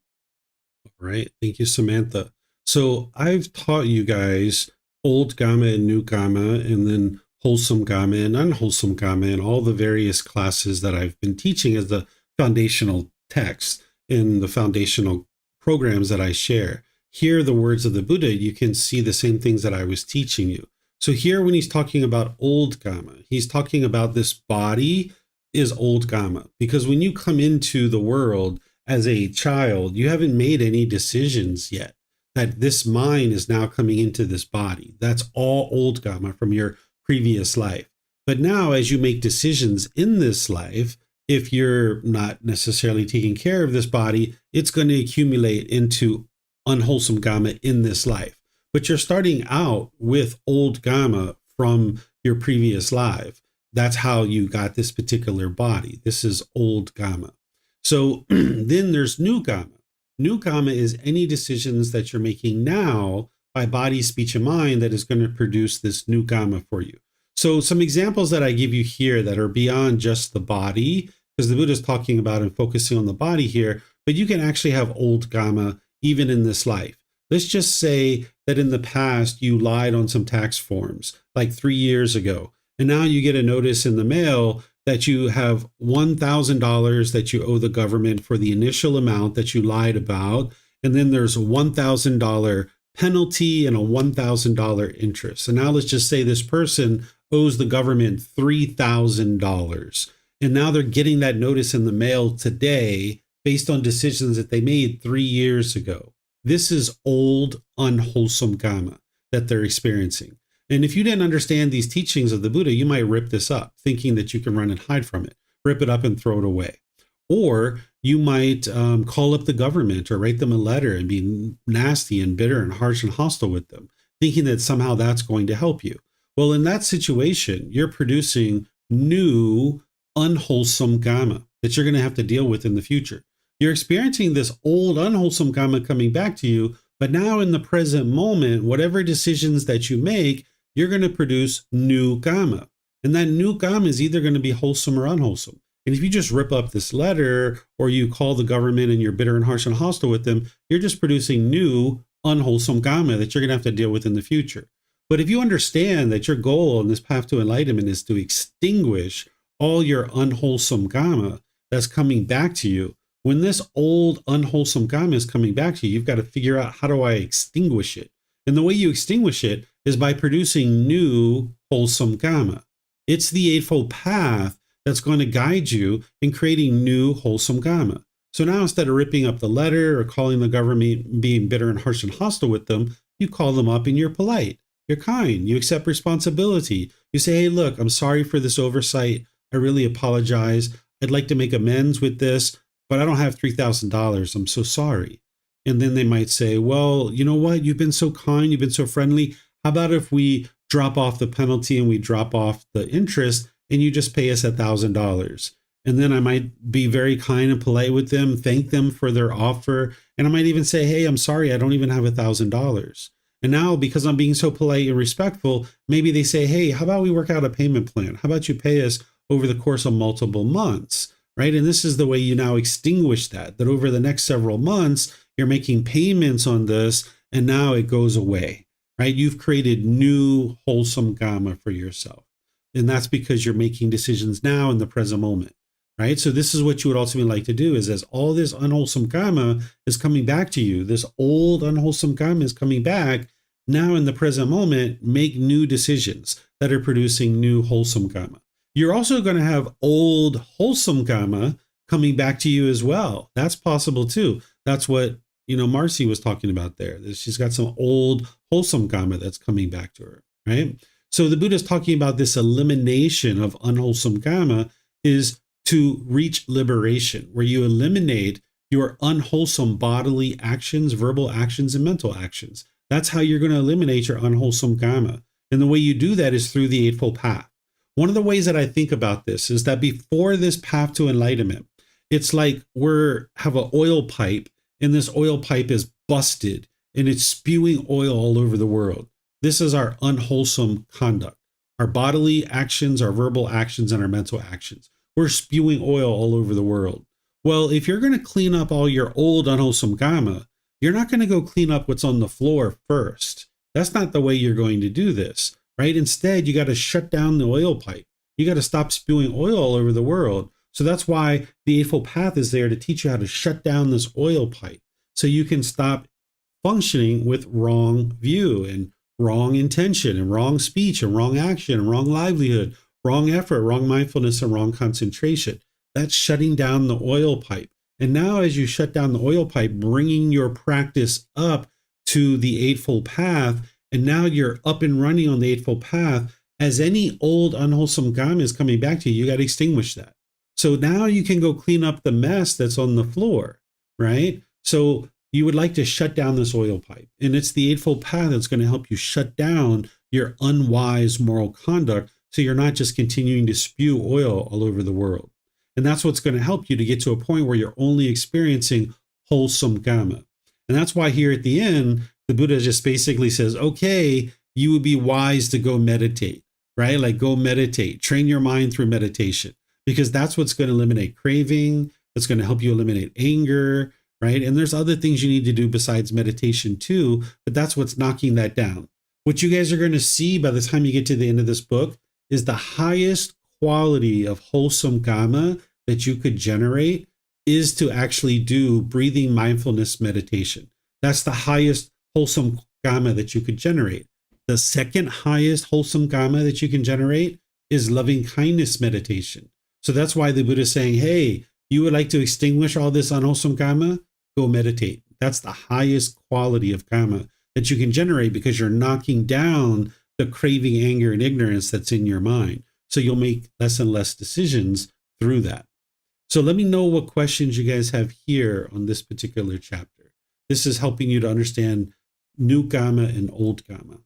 All right. Thank you, Samantha. So I've taught you guys old Kamma and new Kamma, and then wholesome Kamma and unwholesome Kamma, and all the various classes that I've been teaching as the foundational text in the foundational programs that I share. Here, the words of the Buddha, you can see the same things that I was teaching you. So here, when he's talking about old Kamma, he's talking about this body is old Kamma, because when you come into the world as a child, you haven't made any decisions yet that this mind is now coming into this body. That's all old Kamma from your previous life. But now, as you make decisions in this life, if you're not necessarily taking care of this body, it's going to accumulate into unwholesome Kamma in this life. But you're starting out with old Kamma from your previous life. That's how you got this particular body. This is old Kamma. So then there's new Kamma. New Kamma is any decisions that you're making now by body, speech, and mind that is going to produce this new Kamma for you. So some examples that I give you here that are beyond just the body, because the Buddha is talking about and focusing on the body here, but you can actually have old Kamma even in this life. Let's just say that in the past you lied on some tax forms like 3 years ago, and now you get a notice in the mail that you have $1,000 that you owe the government for the initial amount that you lied about, and then there's a $1,000 penalty and a $1,000 interest. So now let's just say this person owes the government $3,000, and now they're getting that notice in the mail today based on decisions that they made 3 years ago. This is old, unwholesome Kamma that they're experiencing. And if you didn't understand these teachings of the Buddha, you might rip this up, thinking that you can run and hide from it, rip it up and throw it away. Or you might call up the government or write them a letter and be nasty and bitter and harsh and hostile with them, thinking that somehow that's going to help you. Well, in that situation, you're producing new, unwholesome Kamma that you're going to have to deal with in the future. You're experiencing this old, unwholesome Kamma coming back to you, but now in the present moment, whatever decisions that you make, you're going to produce new Kamma. And that new Kamma is either going to be wholesome or unwholesome. And if you just rip up this letter or you call the government and you're bitter and harsh and hostile with them, you're just producing new, unwholesome Kamma that you're going to have to deal with in the future. But if you understand that your goal in this path to enlightenment is to extinguish all your unwholesome Kamma that's coming back to you. When this old unwholesome Kamma is coming back to you, you've got to figure out, how do I extinguish it? And the way you extinguish it is by producing new wholesome Kamma. It's the Eightfold Path that's going to guide you in creating new wholesome Kamma. So now, instead of ripping up the letter or calling the government, being bitter and harsh and hostile with them, you call them up and you're polite. You're kind. You accept responsibility. You say, hey, look, I'm sorry for this oversight. I really apologize. I'd like to make amends with this, but I don't have $3,000. I'm so sorry. And then they might say, well, you know what? You've been so kind. You've been so friendly. How about if we drop off the penalty and we drop off the interest and you just pay us $1,000? And then I might be very kind and polite with them, thank them for their offer. And I might even say, hey, I'm sorry, I don't even have $1,000. And now, because I'm being so polite and respectful, maybe they say, hey, how about we work out a payment plan? How about you pay us over the course of multiple months, right? And this is the way you now extinguish that over the next several months, you're making payments on this, and now it goes away, right? You've created new wholesome Kamma for yourself. And that's because you're making decisions now in the present moment. Right? So this is what you would ultimately like to do, is as all this unwholesome Kamma is coming back to you, this old unwholesome Kamma is coming back, now in the present moment, make new decisions that are producing new wholesome Kamma. You're also going to have old wholesome Kamma coming back to you as well. That's possible too. That's what, Marcy was talking about there. She's got some old wholesome Kamma that's coming back to her, right? So the Buddha is talking about this elimination of unwholesome Kamma is to reach liberation, where you eliminate your unwholesome bodily actions, verbal actions, and mental actions. That's how you're going to eliminate your unwholesome Kamma. And the way you do that is through the Eightfold Path. One of the ways that I think about this is that before this path to enlightenment, it's like have an oil pipe, and this oil pipe is busted and it's spewing oil all over the world. This is our unwholesome conduct, our bodily actions, our verbal actions, and our mental actions. We're spewing oil all over the world. Well, if you're going to clean up all your old unwholesome Kamma, you're not going to go clean up what's on the floor first. That's not the way you're going to do this, right? Instead, you got to shut down the oil pipe. You got to stop spewing oil all over the world. So that's why the Eightfold Path is there, to teach you how to shut down this oil pipe so you can stop functioning with wrong view and wrong intention and wrong speech and wrong action and wrong livelihood, wrong effort, wrong mindfulness, and wrong concentration. That's shutting down the oil pipe. And now, as you shut down the oil pipe, bringing your practice up to the Eightfold Path, and now you're up and running on the Eightfold Path, as any old unwholesome Kamma is coming back to you, you got to extinguish that. So now you can go clean up the mess that's on the floor, right? So you would like to shut down this oil pipe. And it's the Eightfold Path that's going to help you shut down your unwise moral conduct, so you're not just continuing to spew oil all over the world. And that's what's going to help you to get to a point where you're only experiencing wholesome Kamma. And that's why here at the end, the Buddha just basically says, okay, you would be wise to go meditate, right? Like, go meditate, train your mind through meditation, because that's what's going to eliminate craving. That's going to help you eliminate anger, right? And there's other things you need to do besides meditation too, but that's what's knocking that down. What you guys are going to see by the time you get to the end of this book is the highest quality of wholesome Kamma that you could generate is to actually do breathing mindfulness meditation. That's the highest wholesome Kamma that you could generate. The second highest wholesome Kamma that you can generate is loving kindness meditation. So that's why the Buddha is saying, hey, you would like to extinguish all this unwholesome Kamma? Go meditate. That's the highest quality of Kamma that you can generate, because you're knocking down the craving, anger, and ignorance that's in your mind. So you'll make less and less decisions through that. So let me know what questions you guys have here on this particular chapter. This is helping you to understand new Kamma and old Kamma.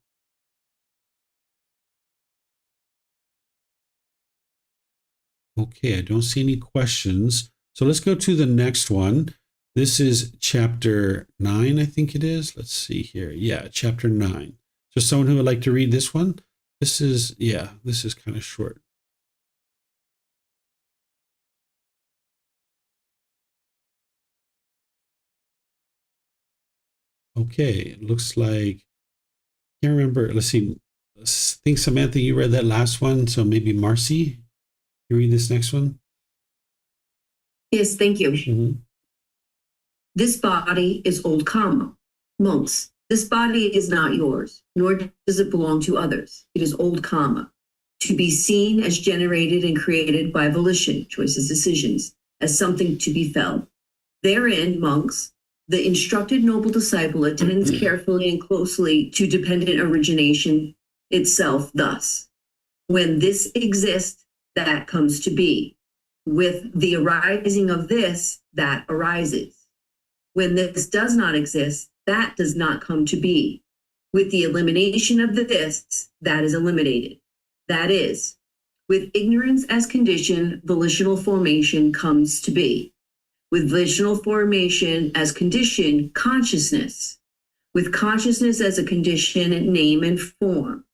Okay, I don't see any questions. So let's go to the next one. This is chapter 9, I think it is. Let's see here. Yeah, chapter 9. So someone who would like to read this one? This is kind of short. Okay, it looks like, can't remember. Let's see. I think, Samantha, you read that last one. So maybe Marcy? You read this next one? Yes, thank you. Mm-hmm. This body is old Kamma. Monks, this body is not yours, nor does it belong to others. It is old Kamma, to be seen as generated and created by volition, choices, decisions, as something to be felt. Therein, monks, the instructed noble disciple attends carefully and closely to dependent origination itself thus. When this exists, that comes to be. With the arising of this, that arises. When this does not exist, that does not come to be. With the elimination of the this, that is eliminated. That is, with ignorance as condition, volitional formation comes to be. With volitional formation as condition, consciousness. With consciousness as a condition, name and form.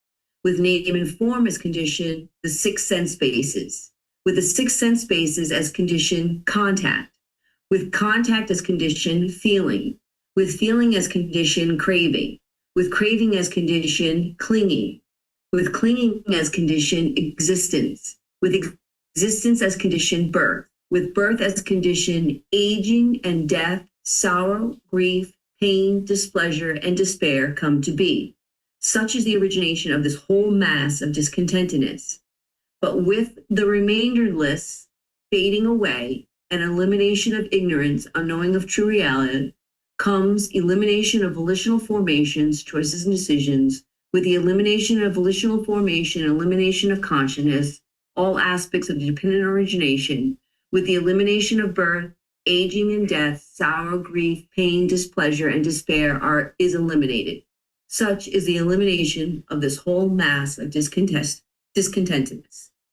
With name and form as condition, the six sense bases. With the six sense bases as condition, contact. With contact as condition, feeling. With feeling as condition, craving. With craving as condition, clinging. With clinging as condition, existence. With existence as condition, birth. With birth as condition, aging and death, sorrow, grief, pain, displeasure, and despair come to be. Such is the origination of this whole mass of discontentedness. But with the remainderless fading away and elimination of ignorance, unknowing of true reality, comes elimination of volitional formations, choices, and decisions. With the elimination of volitional formation and elimination of consciousness, all aspects of dependent origination, with the elimination of birth, aging and death, sorrow, grief, pain, displeasure, and despair is eliminated. Such is the elimination of this whole mass of discontentedness.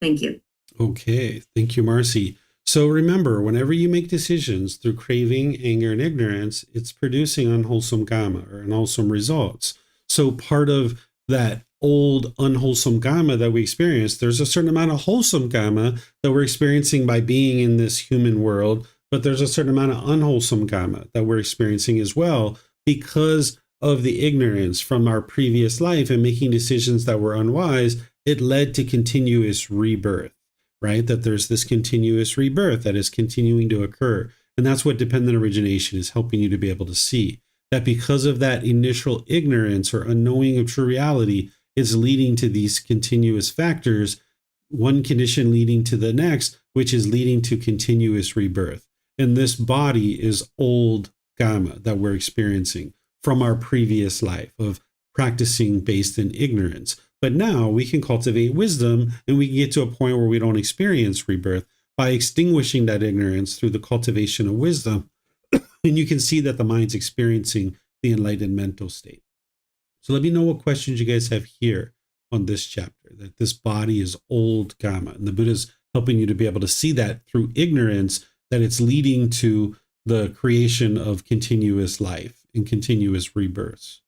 Thank you. Okay. Thank you, Marcy. So remember, whenever you make decisions through craving, anger, and ignorance, it's producing unwholesome Kamma or unwholesome results. So part of that old unwholesome Kamma that we experience, there's a certain amount of wholesome Kamma that we're experiencing by being in this human world, but there's a certain amount of unwholesome Kamma that we're experiencing as well because of the ignorance from our previous life and making decisions that were unwise. It led to continuous rebirth, right? That there's this continuous rebirth that is continuing to occur. And that's what dependent origination is helping you to be able to see. That because of that initial ignorance or unknowing of true reality is leading to these continuous factors, one condition leading to the next, which is leading to continuous rebirth. And this body is old Kamma that we're experiencing from our previous life of practicing based in ignorance. But now we can cultivate wisdom and we can get to a point where we don't experience rebirth by extinguishing that ignorance through the cultivation of wisdom. And you can see that the mind's experiencing the enlightened mental state. So let me know what questions you guys have here on this chapter, that this body is old Kamma. And the Buddha's helping you to be able to see that through ignorance, that it's leading to the creation of continuous life and continuous rebirths.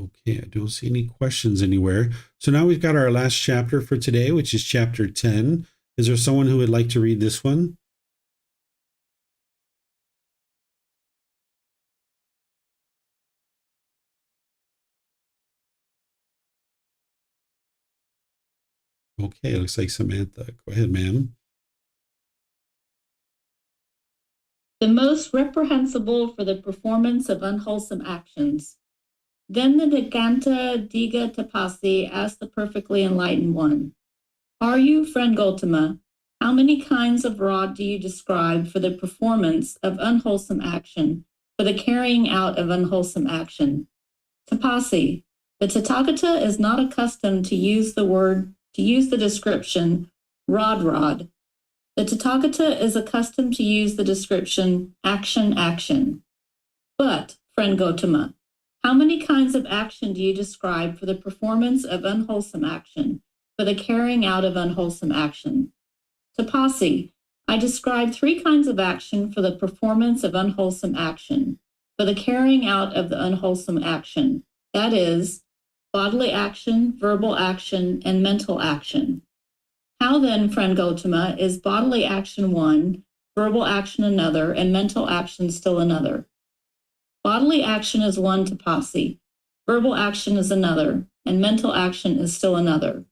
Okay, I don't see any questions anywhere. So now we've got our last chapter for today, which is chapter 10. Is there someone who would like to read this one? Okay, looks like Samantha. Go ahead, ma'am. The most reprehensible for the performance of unwholesome actions. Then the Niganta Diga Tapasi asked the perfectly enlightened one, "Are you, friend Gotama, how many kinds of rod do you describe for the performance of unwholesome action, for the carrying out of unwholesome action?" Tapasi, the Tathagata is not accustomed to use the description rod. The Tathagata is accustomed to use the description action. But, friend Gotama, how many kinds of action do you describe for the performance of unwholesome action, for the carrying out of unwholesome action? Tapasi, I describe 3 kinds of action for the performance of unwholesome action, for the carrying out of the unwholesome action. That is, bodily action, verbal action, and mental action. How then, friend Gotama, is bodily action one, verbal action another, and mental action still another? Bodily action is one Tapasi, verbal action is another, and mental action is still another.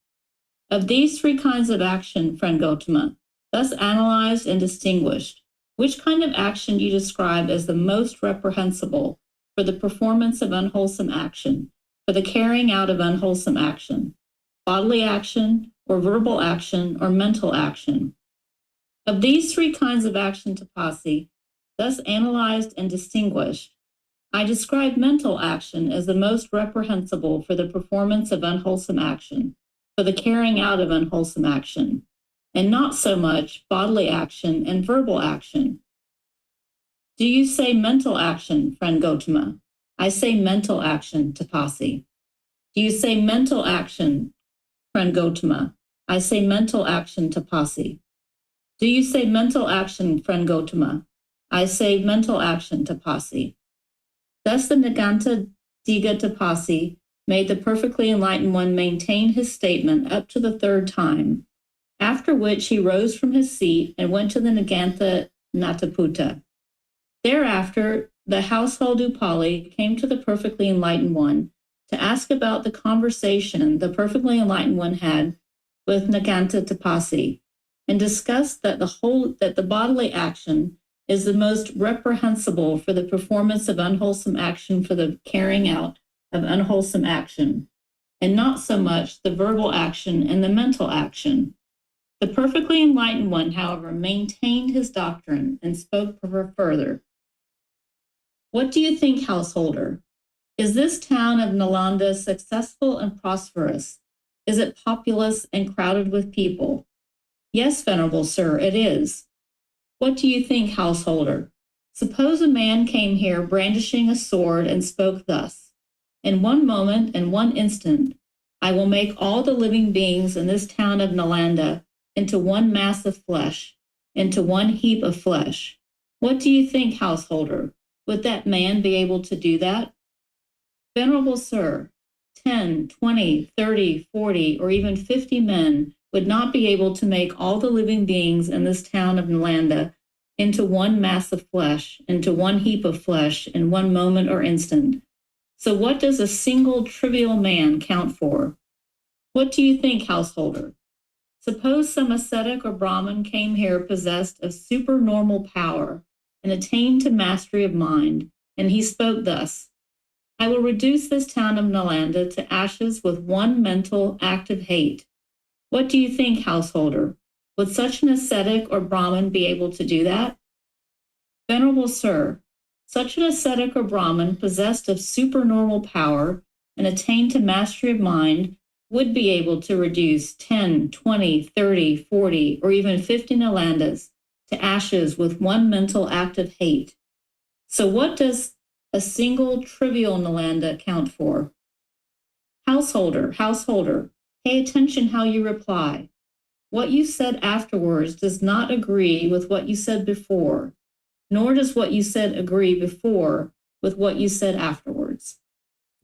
Of these three kinds of action, friend Gotama, thus analyzed and distinguished, which kind of action do you describe as the most reprehensible for the performance of unwholesome action, for the carrying out of unwholesome action, bodily action, or verbal action, or mental action? Of these three kinds of action, Tapasi, thus analyzed and distinguished, I describe mental action as the most reprehensible for the performance of unwholesome action, for the carrying out of unwholesome action, and not so much bodily action and verbal action. Do you say mental action, friend Gotama? I say mental action, Tapasi. Do you say mental action, friend Gotama? I say mental action, Tapasi. Do you say mental action, friend Gotama? I say mental action, Tapasi. Thus the Naganta Diga Tapasi made the perfectly enlightened one maintain his statement up to the third time, after which he rose from his seat and went to the Nagantha Nataputta. Thereafter, the household Upali came to the perfectly enlightened one to ask about the conversation the perfectly enlightened one had with Nagantha Tapasi, and discussed that the bodily action is the most reprehensible for the performance of unwholesome action, for the carrying out of unwholesome action, and not so much the verbal action and the mental action. The perfectly enlightened one, however, maintained his doctrine and spoke further. What do you think, householder? Is this town of Nalanda successful and prosperous? Is it populous and crowded with people? Yes, venerable sir, it is. What do you think, householder? Suppose a man came here brandishing a sword and spoke thus: in one moment and one instant, I will make all the living beings in this town of Nalanda into one mass of flesh, into one heap of flesh. What do you think, householder? Would that man be able to do that? Venerable sir, 10, 20, 30, 40, or even 50 men would not be able to make all the living beings in this town of Nalanda into one mass of flesh, into one heap of flesh, in one moment or instant. So what does a single trivial man count for? What do you think, householder? Suppose some ascetic or Brahmin came here possessed of supernormal power and attained to mastery of mind, and he spoke thus: I will reduce this town of Nalanda to ashes with one mental act of hate. What do you think, householder? Would such an ascetic or Brahmin be able to do that? Venerable sir, such an ascetic or Brahmin possessed of supernormal power and attained to mastery of mind would be able to reduce 10, 20, 30, 40, or even 50 Nalandas to ashes with one mental act of hate. So what does a single trivial Nalanda count for? Householder, pay attention how you reply. What you said afterwards does not agree with what you said before, nor does what you said agree before with what you said afterwards.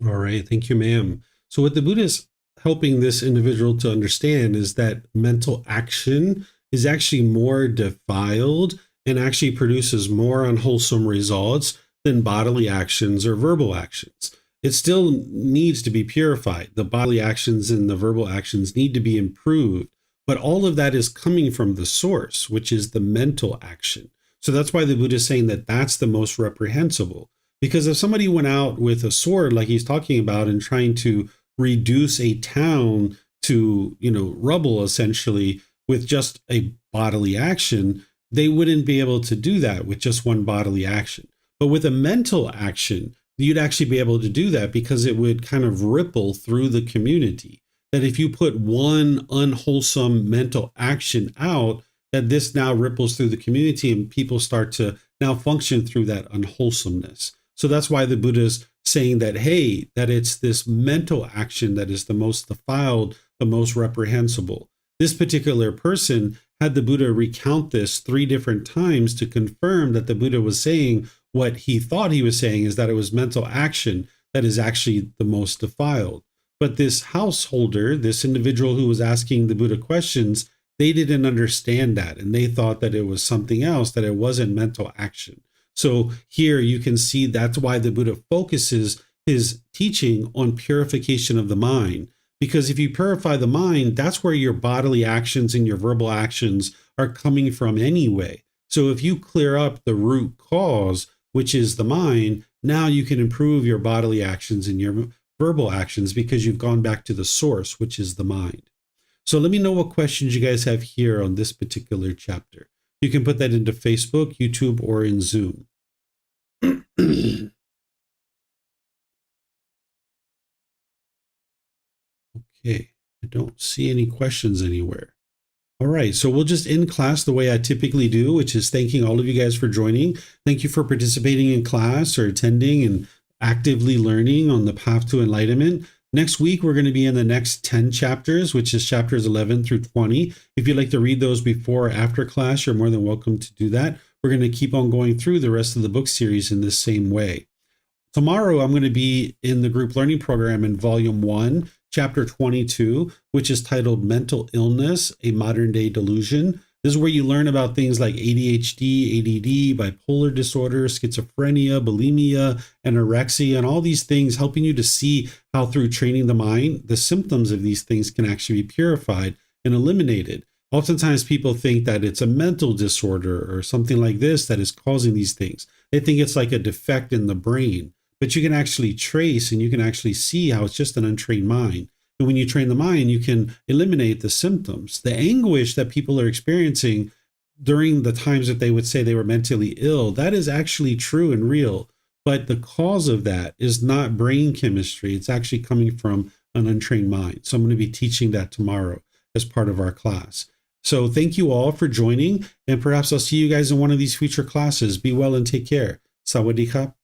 All right. Thank you, ma'am. So what the Buddha is helping this individual to understand is that mental action is actually more defiled and actually produces more unwholesome results than bodily actions or verbal actions. It still needs to be purified. The bodily actions and the verbal actions need to be improved, but all of that is coming from the source, which is the mental action. So that's why the Buddha is saying that that's the most reprehensible. Because if somebody went out with a sword, like he's talking about, and trying to reduce a town to, rubble essentially with just a bodily action, they wouldn't be able to do that with just one bodily action. But with a mental action, you'd actually be able to do that because it would kind of ripple through the community. That if you put one unwholesome mental action out, that this now ripples through the community and people start to now function through that unwholesomeness. So that's why the Buddha is saying that, hey, that it's this mental action that is the most defiled, the most reprehensible. This particular person had the Buddha recount this 3 different times to confirm that the Buddha was saying what he thought he was saying, is that it was mental action that is actually the most defiled. But this householder, this individual who was asking the Buddha questions, they didn't understand that, and they thought that it was something else, that it wasn't mental action. So here you can see that's why the Buddha focuses his teaching on purification of the mind. Because if you purify the mind, that's where your bodily actions and your verbal actions are coming from anyway. So if you clear up the root cause, which is the mind, now you can improve your bodily actions and your verbal actions because you've gone back to the source, which is the mind. So let me know what questions you guys have here on this particular chapter. You can put that into Facebook, YouTube, or in Zoom. Okay, I don't see any questions anywhere. All right, so we'll just end class the way I typically do, which is thanking all of you guys for joining. Thank you for participating in class or attending and actively learning on the path to enlightenment. Next week, we're going to be in the next 10 chapters, which is chapters 11 through 20. If you'd like to read those before or after class, you're more than welcome to do that. We're going to keep on going through the rest of the book series in this same way. Tomorrow, I'm going to be in the group learning program in volume 1, chapter 22, which is titled Mental Illness, a Modern Day Delusion. This is where you learn about things like ADHD, ADD, bipolar disorder, schizophrenia, bulimia, anorexia, and all these things, helping you to see how through training the mind, the symptoms of these things can actually be purified and eliminated. Oftentimes people think that it's a mental disorder or something like this that is causing these things. They think it's like a defect in the brain, but you can actually trace and you can actually see how it's just an untrained mind. And when you train the mind, you can eliminate the symptoms. The anguish that people are experiencing during the times that they would say they were mentally ill, that is actually true and real. But the cause of that is not brain chemistry. It's actually coming from an untrained mind. So I'm going to be teaching that tomorrow as part of our class. So thank you all for joining, and perhaps I'll see you guys in one of these future classes. Be well and take care. Sawadee krap.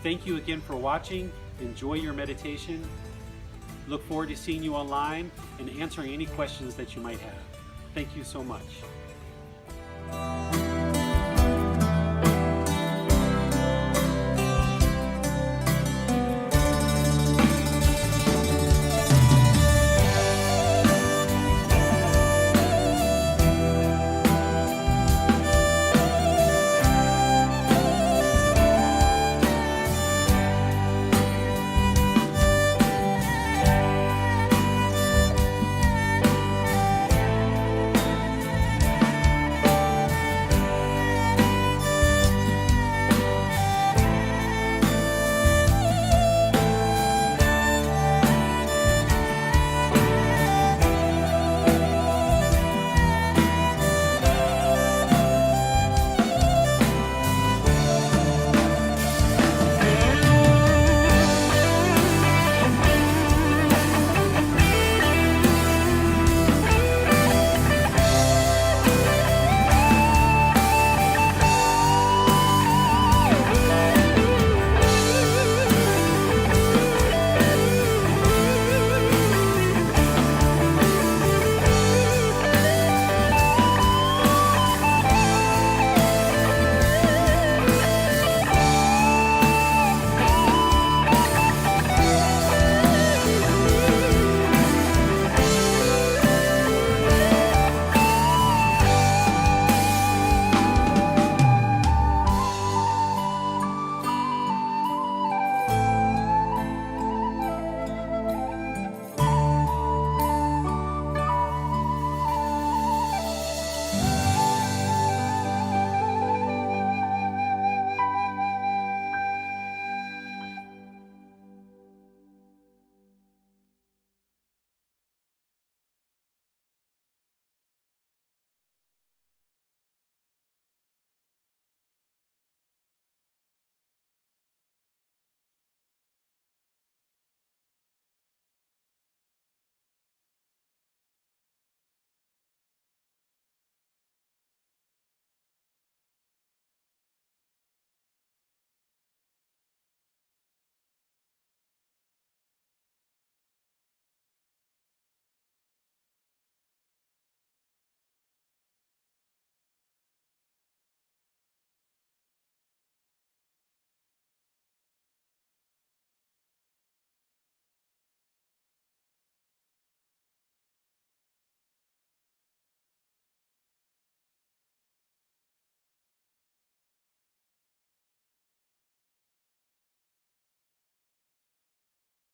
Thank you again for watching. Enjoy your meditation. Look forward to seeing you online and answering any questions that you might have. Thank you so much.